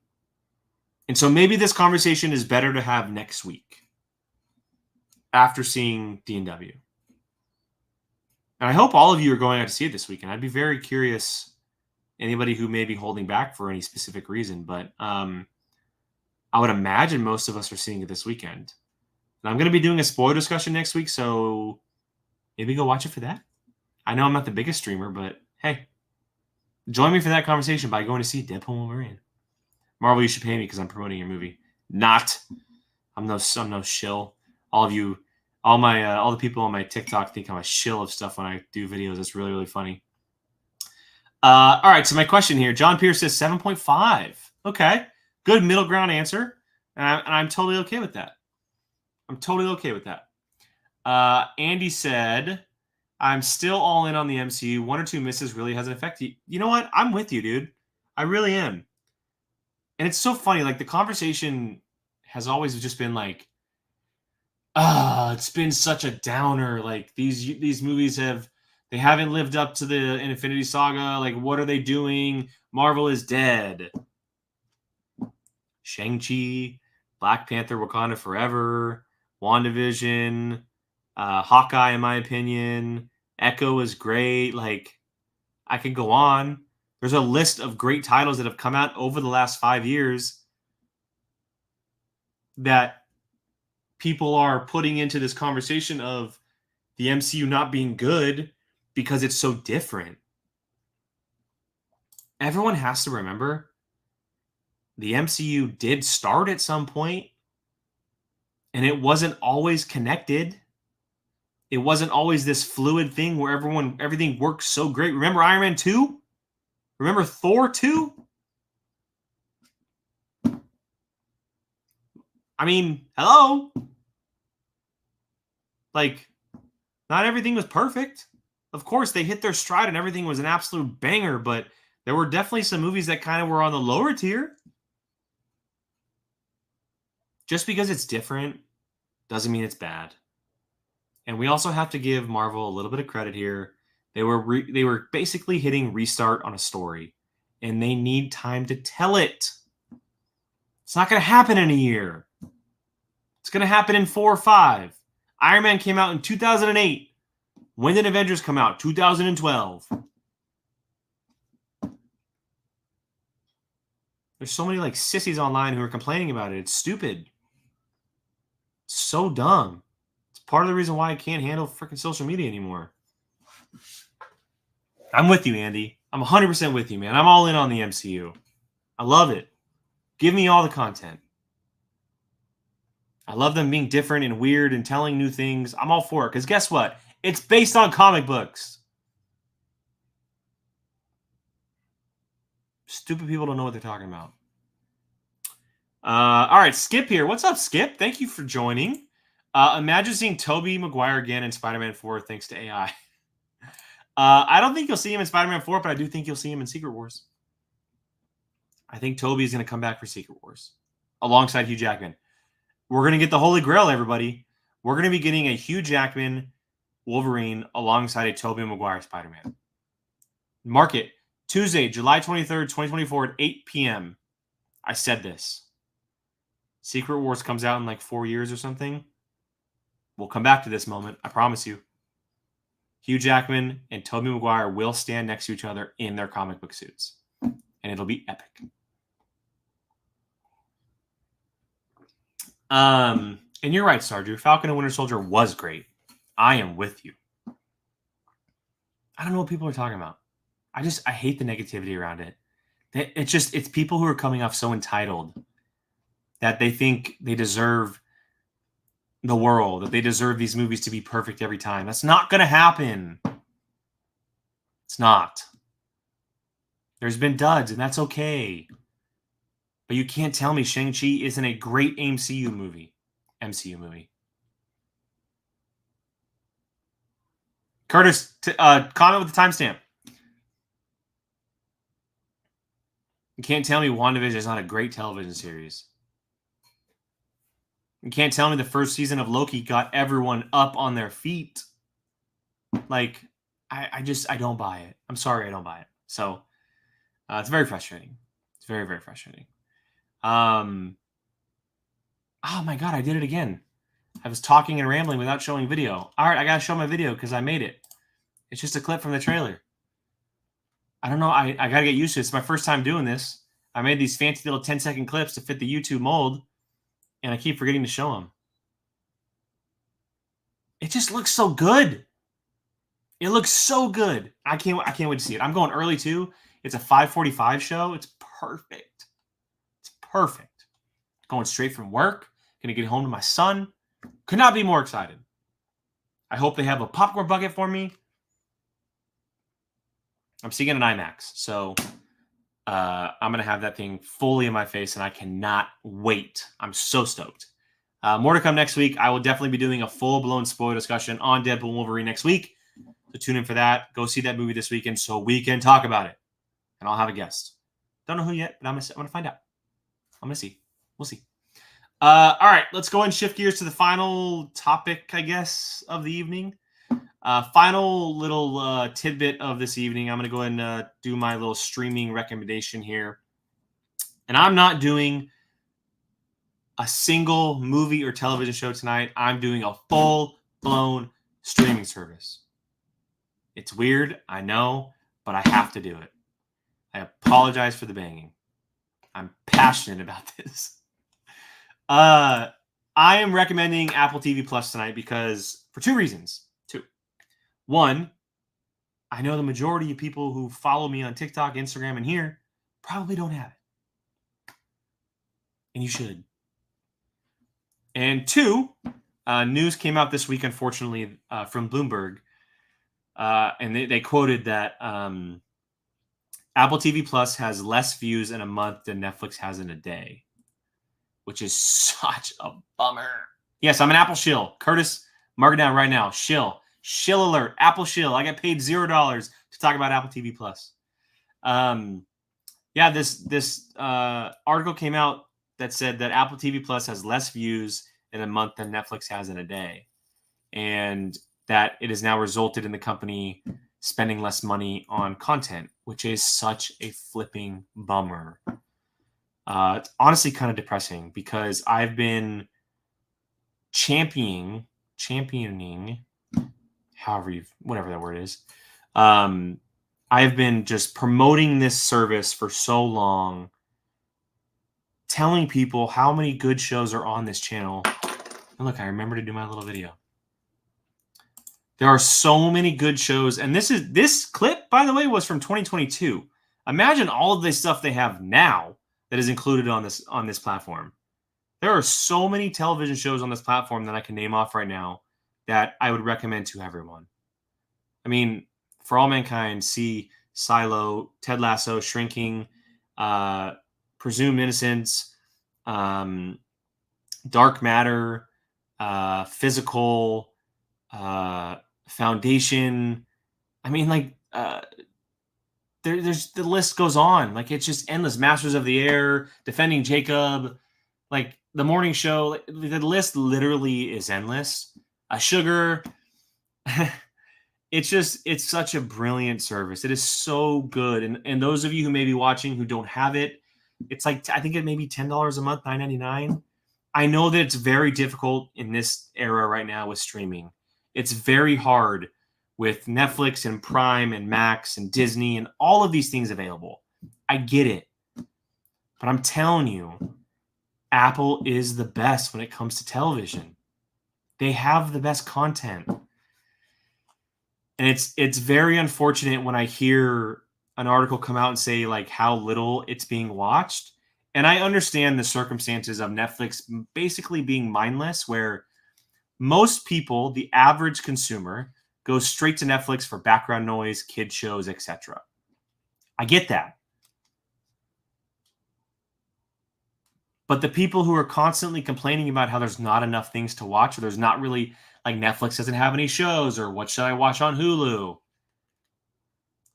so maybe this conversation is better to have next week after seeing D&W. And I hope all of you are going out to see it this weekend. I'd be very curious, anybody who may be holding back for any specific reason, but I would imagine most of us are seeing it this weekend. And I'm going to be doing a spoiler discussion next week, so maybe go watch it for that. I know I'm not the biggest streamer, but hey, join me for that conversation by going to see Deadpool Wolverine. Marvel, you should pay me because I'm promoting your movie. Not. I'm no shill. All of you, all the people on my TikTok think I'm a shill of stuff when I do videos. It's really, really funny. All right, so my question here. John Pierce says 7.5. Okay. Good middle ground answer. And I'm totally okay with that. I'm totally okay with that. Andy said, I'm still all in on the MCU. One or two misses really hasn't affected you. You know what? I'm with you, dude. I really am. And it's so funny. Like, the conversation has always just been like, it's been such a downer. Like, these movies they haven't lived up to the Infinity Saga. Like, what are they doing? Marvel is dead. Shang-Chi, Black Panther, Wakanda Forever, WandaVision, Hawkeye, in my opinion. Echo is great. Like, I could go on. There's a list of great titles that have come out over the last 5 years that people are putting into this conversation of the MCU not being good because it's so different. Everyone has to remember the MCU did start at some point, and it wasn't always connected. It wasn't always this fluid thing where everything works so great. Remember Iron Man 2? Remember Thor 2? I mean, hello? Like, not everything was perfect. Of course, they hit their stride and everything was an absolute banger, but there were definitely some movies that kind of were on the lower tier. Just because it's different doesn't mean it's bad. And we also have to give Marvel a little bit of credit here. They were basically hitting restart on a story, and they need time to tell it. It's not going to happen in a year. It's going to happen in 4 or 5. Iron Man came out in 2008. When did Avengers come out? 2012. There's so many like sissies online who are complaining about it. It's stupid. It's so dumb. It's part of the reason why I can't handle freaking social media anymore. I'm with you, Andy. I'm 100% with you, man. I'm all in on the MCU. I love it. Give me all the content. I love them being different and weird and telling new things. I'm all for it. Because guess what? It's based on comic books. Stupid people don't know what they're talking about. All right, Skip here. What's up, Skip? Thank you for joining. Imagine seeing Tobey Maguire again in Spider-Man 4 thanks to AI. I don't think you'll see him in Spider-Man 4, but I do think you'll see him in Secret Wars. I think Tobey is going to come back for Secret Wars alongside Hugh Jackman. We're going to get the Holy Grail, everybody. We're going to be getting a Hugh Jackman Wolverine alongside a Tobey Maguire Spider-Man. Mark it. Tuesday, July 23rd, 2024 at 8 p.m. I said this. Secret Wars comes out in like 4 years or something. We'll come back to this moment. I promise you. Hugh Jackman and Tobey Maguire will stand next to each other in their comic book suits. And it'll be epic. And you're right, Sarju. Falcon and Winter Soldier was great. I am with you. I don't know what people are talking about. I hate the negativity around it. It's people who are coming off so entitled that they think they deserve the world, that they deserve these movies to be perfect every time. That's not going to happen. It's not. There's been duds, and that's okay. But you can't tell me Shang-Chi isn't a great MCU movie. Curtis, comment with the timestamp. You can't tell me WandaVision is not a great television series. You can't tell me the first season of Loki got everyone up on their feet. Like, I don't buy it. I'm sorry, I don't buy it. So, it's very frustrating. It's very, very frustrating. Oh my God, I did it again. I was talking and rambling without showing video. All right, I got to show my video because I made it. It's just a clip from the trailer. I don't know. I got to get used to it. It's my first time doing this. I made these fancy little 10-second clips to fit the YouTube mold, and I keep forgetting to show them. It just looks so good. It looks so good. I can't wait to see it. I'm going early too. It's a 5:45 show. It's perfect. It's perfect. Going straight from work. Gonna get home to my son. Could not be more excited. I hope they have a popcorn bucket for me. I'm seeing it in IMAX, so I'm gonna have that thing fully in my face, and I cannot wait. I'm so stoked. More to come next week. I will definitely be doing a full-blown spoiler discussion on Deadpool Wolverine next week. So tune in for that. Go see that movie this weekend so we can talk about it. And I'll have a guest. Don't know who yet, but I'm gonna find out. I'm gonna see. We'll see. All right, let's go and shift gears to the final topic, I guess, of the evening. Final little tidbit of this evening. I'm gonna go ahead and do my little streaming recommendation here. And I'm not doing a single movie or television show tonight. I'm doing a full-blown streaming service. It's weird, I know, but I have to do it. I apologize for the banging. I'm passionate about this. I am recommending Apple TV Plus tonight because for two reasons. Two. One, I know the majority of people who follow me on TikTok, Instagram, and here probably don't have it. And you should. And two, news came out this week, unfortunately, from Bloomberg. And they quoted that Apple TV Plus has less views in a month than Netflix has in a day, which is such a bummer. Yes, I'm an Apple shill. Curtis, mark it down right now. Shill. Shill alert. Apple shill. I get paid $0 to talk about Apple TV Plus. Yeah, this article came out that said that Apple TV Plus has less views in a month than Netflix has in a day. And that it has now resulted in the company spending less money on content, which is such a flipping bummer. It's honestly kind of depressing because I've been championing, whatever that word is. I've been just promoting this service for so long, telling people how many good shows are on this channel. And look, I remember to do my little video. There are so many good shows, and this clip, by the way, was from 2022. Imagine all of this stuff they have now that is included on this platform. There are so many television shows on this platform that I can name off right now that I would recommend to everyone. I mean, For All Mankind, see Silo, Ted Lasso, Shrinking, Presumed Innocence, Dark Matter, Physical, Foundation. I mean, like, there's the list goes on. Like, it's just endless. Masters of the Air, Defending Jacob, like The Morning Show. Like, the list literally is endless. Sugar. It's such a brilliant service. It is so good. And those of you who may be watching who don't have it, it's like, I think it may be $10 a month, $9.99. I know that it's very difficult in this era right now with streaming. It's very hard with Netflix and Prime and Max and Disney and all of these things available. I get it. But I'm telling you, Apple is the best when it comes to television. They have the best content. And it's very unfortunate when I hear an article come out and say like how little it's being watched. And I understand the circumstances of Netflix basically being mindless, where most people, the average consumer, goes straight to Netflix for background noise, kid shows, etc. I get that. But the people who are constantly complaining about how there's not enough things to watch, or there's not really, like, Netflix doesn't have any shows, or what should I watch on Hulu?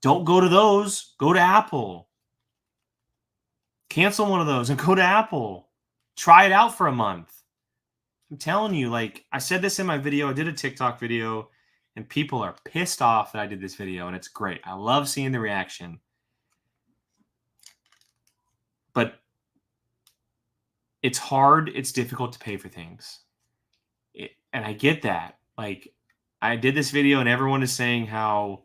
Don't go to those. Go to Apple. Cancel one of those and go to Apple. Try it out for a month. I'm telling you, like, I said this in my video. I did a TikTok video, and people are pissed off that I did this video, and it's great. I love seeing the reaction. But it's hard. It's difficult to pay for things. And I get that. Like, I did this video, and everyone is saying how,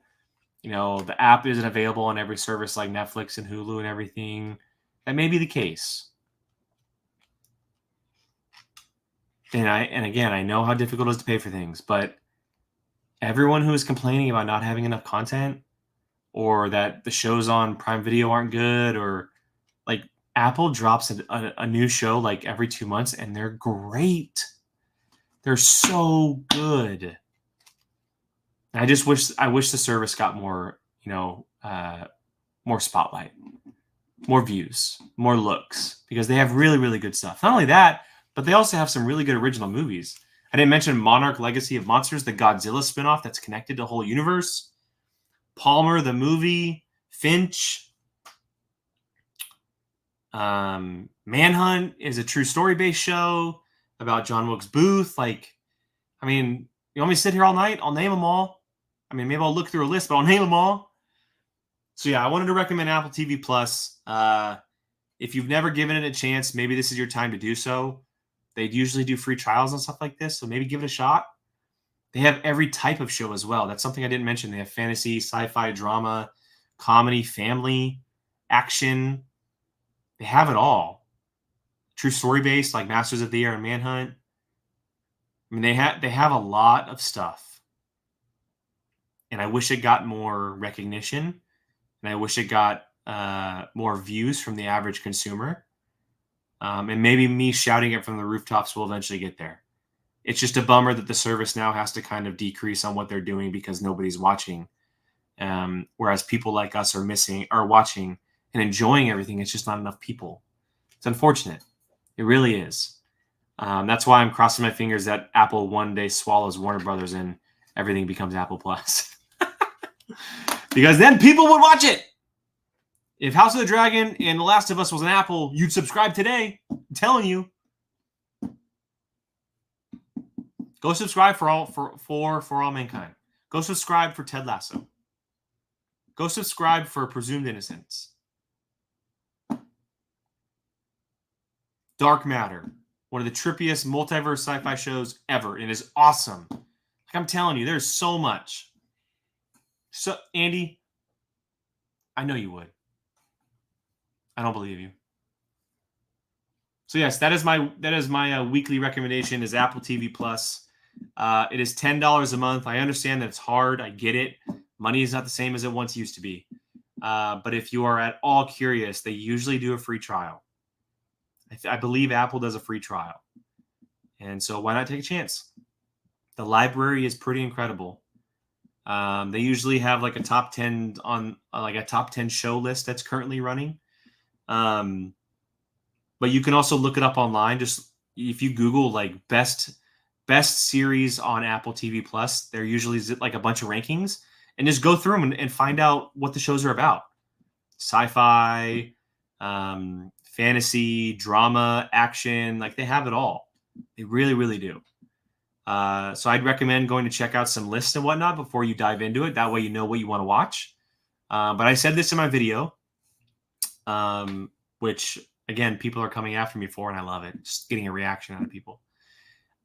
the app isn't available on every service like Netflix and Hulu and everything. That may be the case. And again, I know how difficult it is to pay for things, but everyone who is complaining about not having enough content, or that the shows on Prime Video aren't good, or like Apple drops a new show like every 2 months, and they're great. They're so good. I wish the service got more, more spotlight, more views, more looks, because they have really, really good stuff. Not only that, but they also have some really good original movies. I didn't mention Monarch Legacy of Monsters, the Godzilla spinoff that's connected to the whole universe. Palmer, the movie. Finch. Manhunt is a true story-based show about John Wilkes Booth. Like, I mean, you want me to sit here all night? I'll name them all. I mean, maybe I'll look through a list, but I'll name them all. So yeah, I wanted to recommend Apple TV Plus. If you've never given it a chance, maybe this is your time to do so. They usually do free trials and stuff like this, so maybe give it a shot. They have every type of show as well. That's something I didn't mention. They have fantasy, sci-fi, drama, comedy, family, action. They have it all. True story-based, like Masters of the Air and Manhunt. I mean, they have a lot of stuff. And I wish it got more recognition. And I wish it got more views from the average consumer. And maybe me shouting it from the rooftops will eventually get there. It's just a bummer that the service now has to kind of decrease on what they're doing because nobody's watching. Whereas people like us are watching and enjoying everything. It's just not enough people. It's unfortunate. It really is. That's why I'm crossing my fingers that Apple one day swallows Warner Brothers and everything becomes Apple Plus. Because then people would watch it. If House of the Dragon and The Last of Us was an Apple, you'd subscribe today. I'm telling you. Go subscribe for all mankind. Go subscribe for Ted Lasso. Go subscribe for Presumed Innocence. Dark Matter, one of the trippiest multiverse sci-fi shows ever. It is awesome. Like I'm telling you, there's so much. So, Andy, I know you would. I don't believe you. So yes, that is my weekly recommendation is Apple TV Plus. It is $10 a month. I understand that it's hard. I get it. Money is not the same as it once used to be. But if you are at all curious, they usually do a free trial. I believe Apple does a free trial. And so why not take a chance? The library is pretty incredible. They usually have like a top 10 on like a top 10 show list that's currently running. But you can also look it up online. Just if you Google like best series on Apple TV Plus, there usually is like a bunch of rankings, and just go through them and find out what the shows are about. Sci-fi, fantasy, drama, action, like they have it all. They really, really do. So I'd recommend going to check out some lists and whatnot before you dive into it. That way you know what you want to watch. But I said this in my video, which, again, people are coming after me for, and I love it. Just getting a reaction out of people.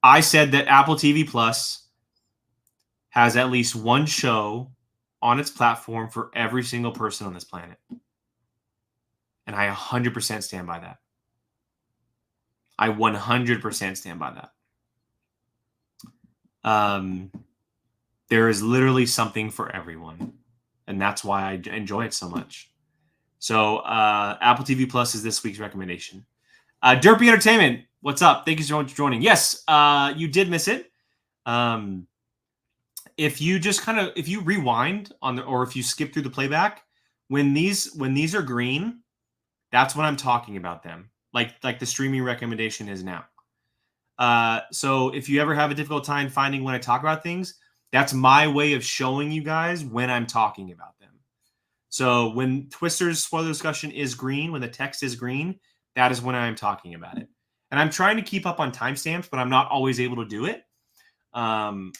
I said that Apple TV Plus has at least one show on its platform for every single person on this planet. And I 100% stand by that. I 100% stand by that. There is literally something for everyone. And that's why I enjoy it so much. So Apple TV Plus is this week's recommendation. Derpy Entertainment, what's up? Thank you so much for joining. Yes, you did miss it. If you rewind or if you skip through the playback, when these are green, that's when I'm talking about them. Like the streaming recommendation is now. So if you ever have a difficult time finding when I talk about things, that's my way of showing you guys when I'm talking about them. So when Twister's spoiler discussion is green, when the text is green, that is when I'm talking about it. And I'm trying to keep up on timestamps, but I'm not always able to do it.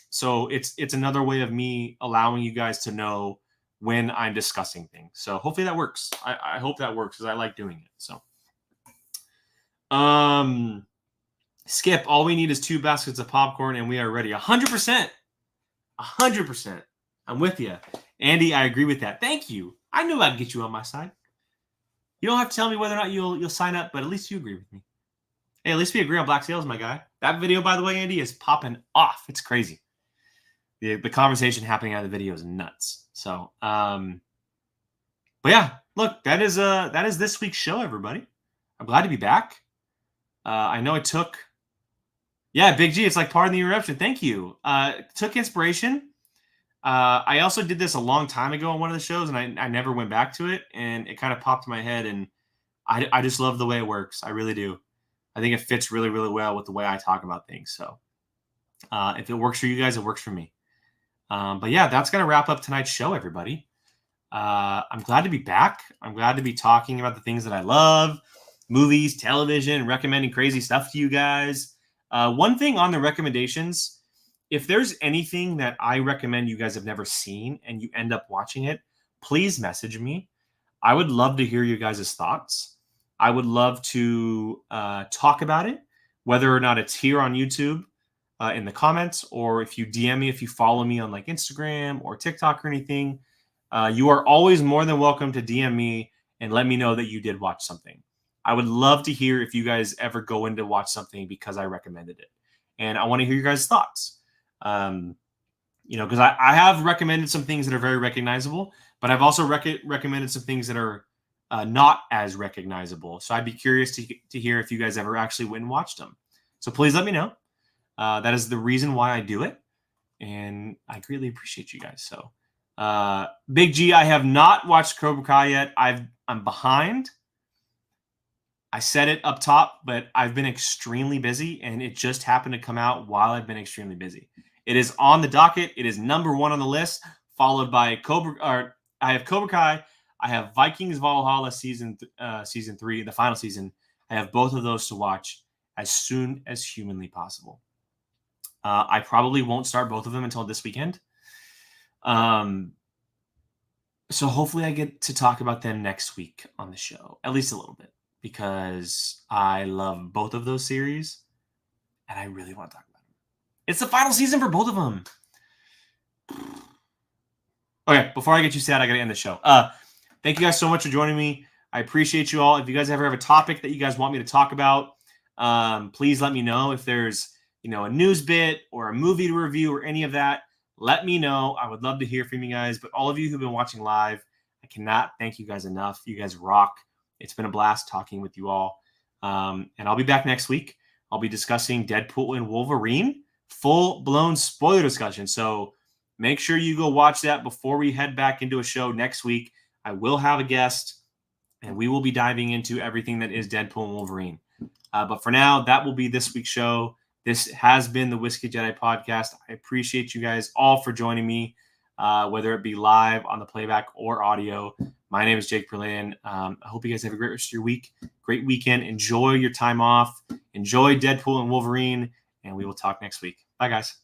So it's another way of me allowing you guys to know when I'm discussing things. So hopefully that works. I hope that works because I like doing it. So, Skip, all we need is 2 baskets of popcorn and we are ready. 100%. 100%. I'm with you. Andy, I agree with that. Thank you. I knew I'd get you on my side. You don't have to tell me whether or not you'll sign up, but at least you agree with me. Hey, at least we agree on Black Sales, my guy. That video, by the way, Andy, is popping off. It's crazy. The conversation happening out of the video is nuts. So, but yeah, look, that is this week's show, everybody. I'm glad to be back. I know it took, Big G, it's like pardon the interruption. Thank you. Took inspiration. I also did this a long time ago on one of the shows, and I never went back to it, and it kind of popped in my head, and I just love the way it works. I really do. I think it fits really, really well with the way I talk about things. So If it works for you guys, it works for me. But yeah, that's going to wrap up tonight's show, everybody. I'm glad to be back. I'm glad to be talking about the things that I love, movies, television, recommending crazy stuff to you guys. One thing on the recommendations, if there's anything that I recommend you guys have never seen and you end up watching it, please message me. I would love to hear you guys' thoughts. I would love to talk about it, whether or not it's here on YouTube in the comments, or if you DM me, if you follow me on like Instagram or TikTok or anything. You are always more than welcome to DM me and let me know that you did watch something. I would love to hear if you guys ever go in to watch something because I recommended it. And I want to hear your guys' thoughts. Because I have recommended some things that are very recognizable, but I've also recommended some things that are not as recognizable. So I'd be curious to hear if you guys ever actually went and watched them. So please let me know. That is the reason why I do it. And I greatly appreciate you guys. So Big G, I have not watched Cobra Kai yet. I'm behind. I said it up top, but I've been extremely busy, and it just happened to come out while I've been extremely busy. It is on the docket. It is number 1 on the list, followed by I have Cobra Kai. I have Vikings Valhalla season 3, the final season. I have both of those to watch as soon as humanly possible. I probably won't start both of them until this weekend. So hopefully I get to talk about them next week on the show, at least a little bit, because I love both of those series and I really want to talk about them. It's the final season for both of them. Okay, before I get you sad, I got to end the show. Thank you guys so much for joining me. I appreciate you all. If you guys ever have a topic that you guys want me to talk about, please let me know. If there's a news bit or a movie to review or any of that, let me know. I would love to hear from you guys. But all of you who've been watching live, I cannot thank you guys enough. You guys rock. It's been a blast talking with you all. And I'll be back next week. I'll be discussing Deadpool and Wolverine, full-blown spoiler discussion. So make sure you go watch that before we head back into a show next week. I will have a guest, and we will be diving into everything that is Deadpool and Wolverine. But for now, that will be this week's show. This has been the Whiskey Jedi podcast. I appreciate you guys all for joining me, whether it be live on the playback or audio. My name is Jake Berlin. I hope you guys have a great rest of your week, great weekend. Enjoy your time off. Enjoy Deadpool and Wolverine, and we will talk next week. Bye, guys.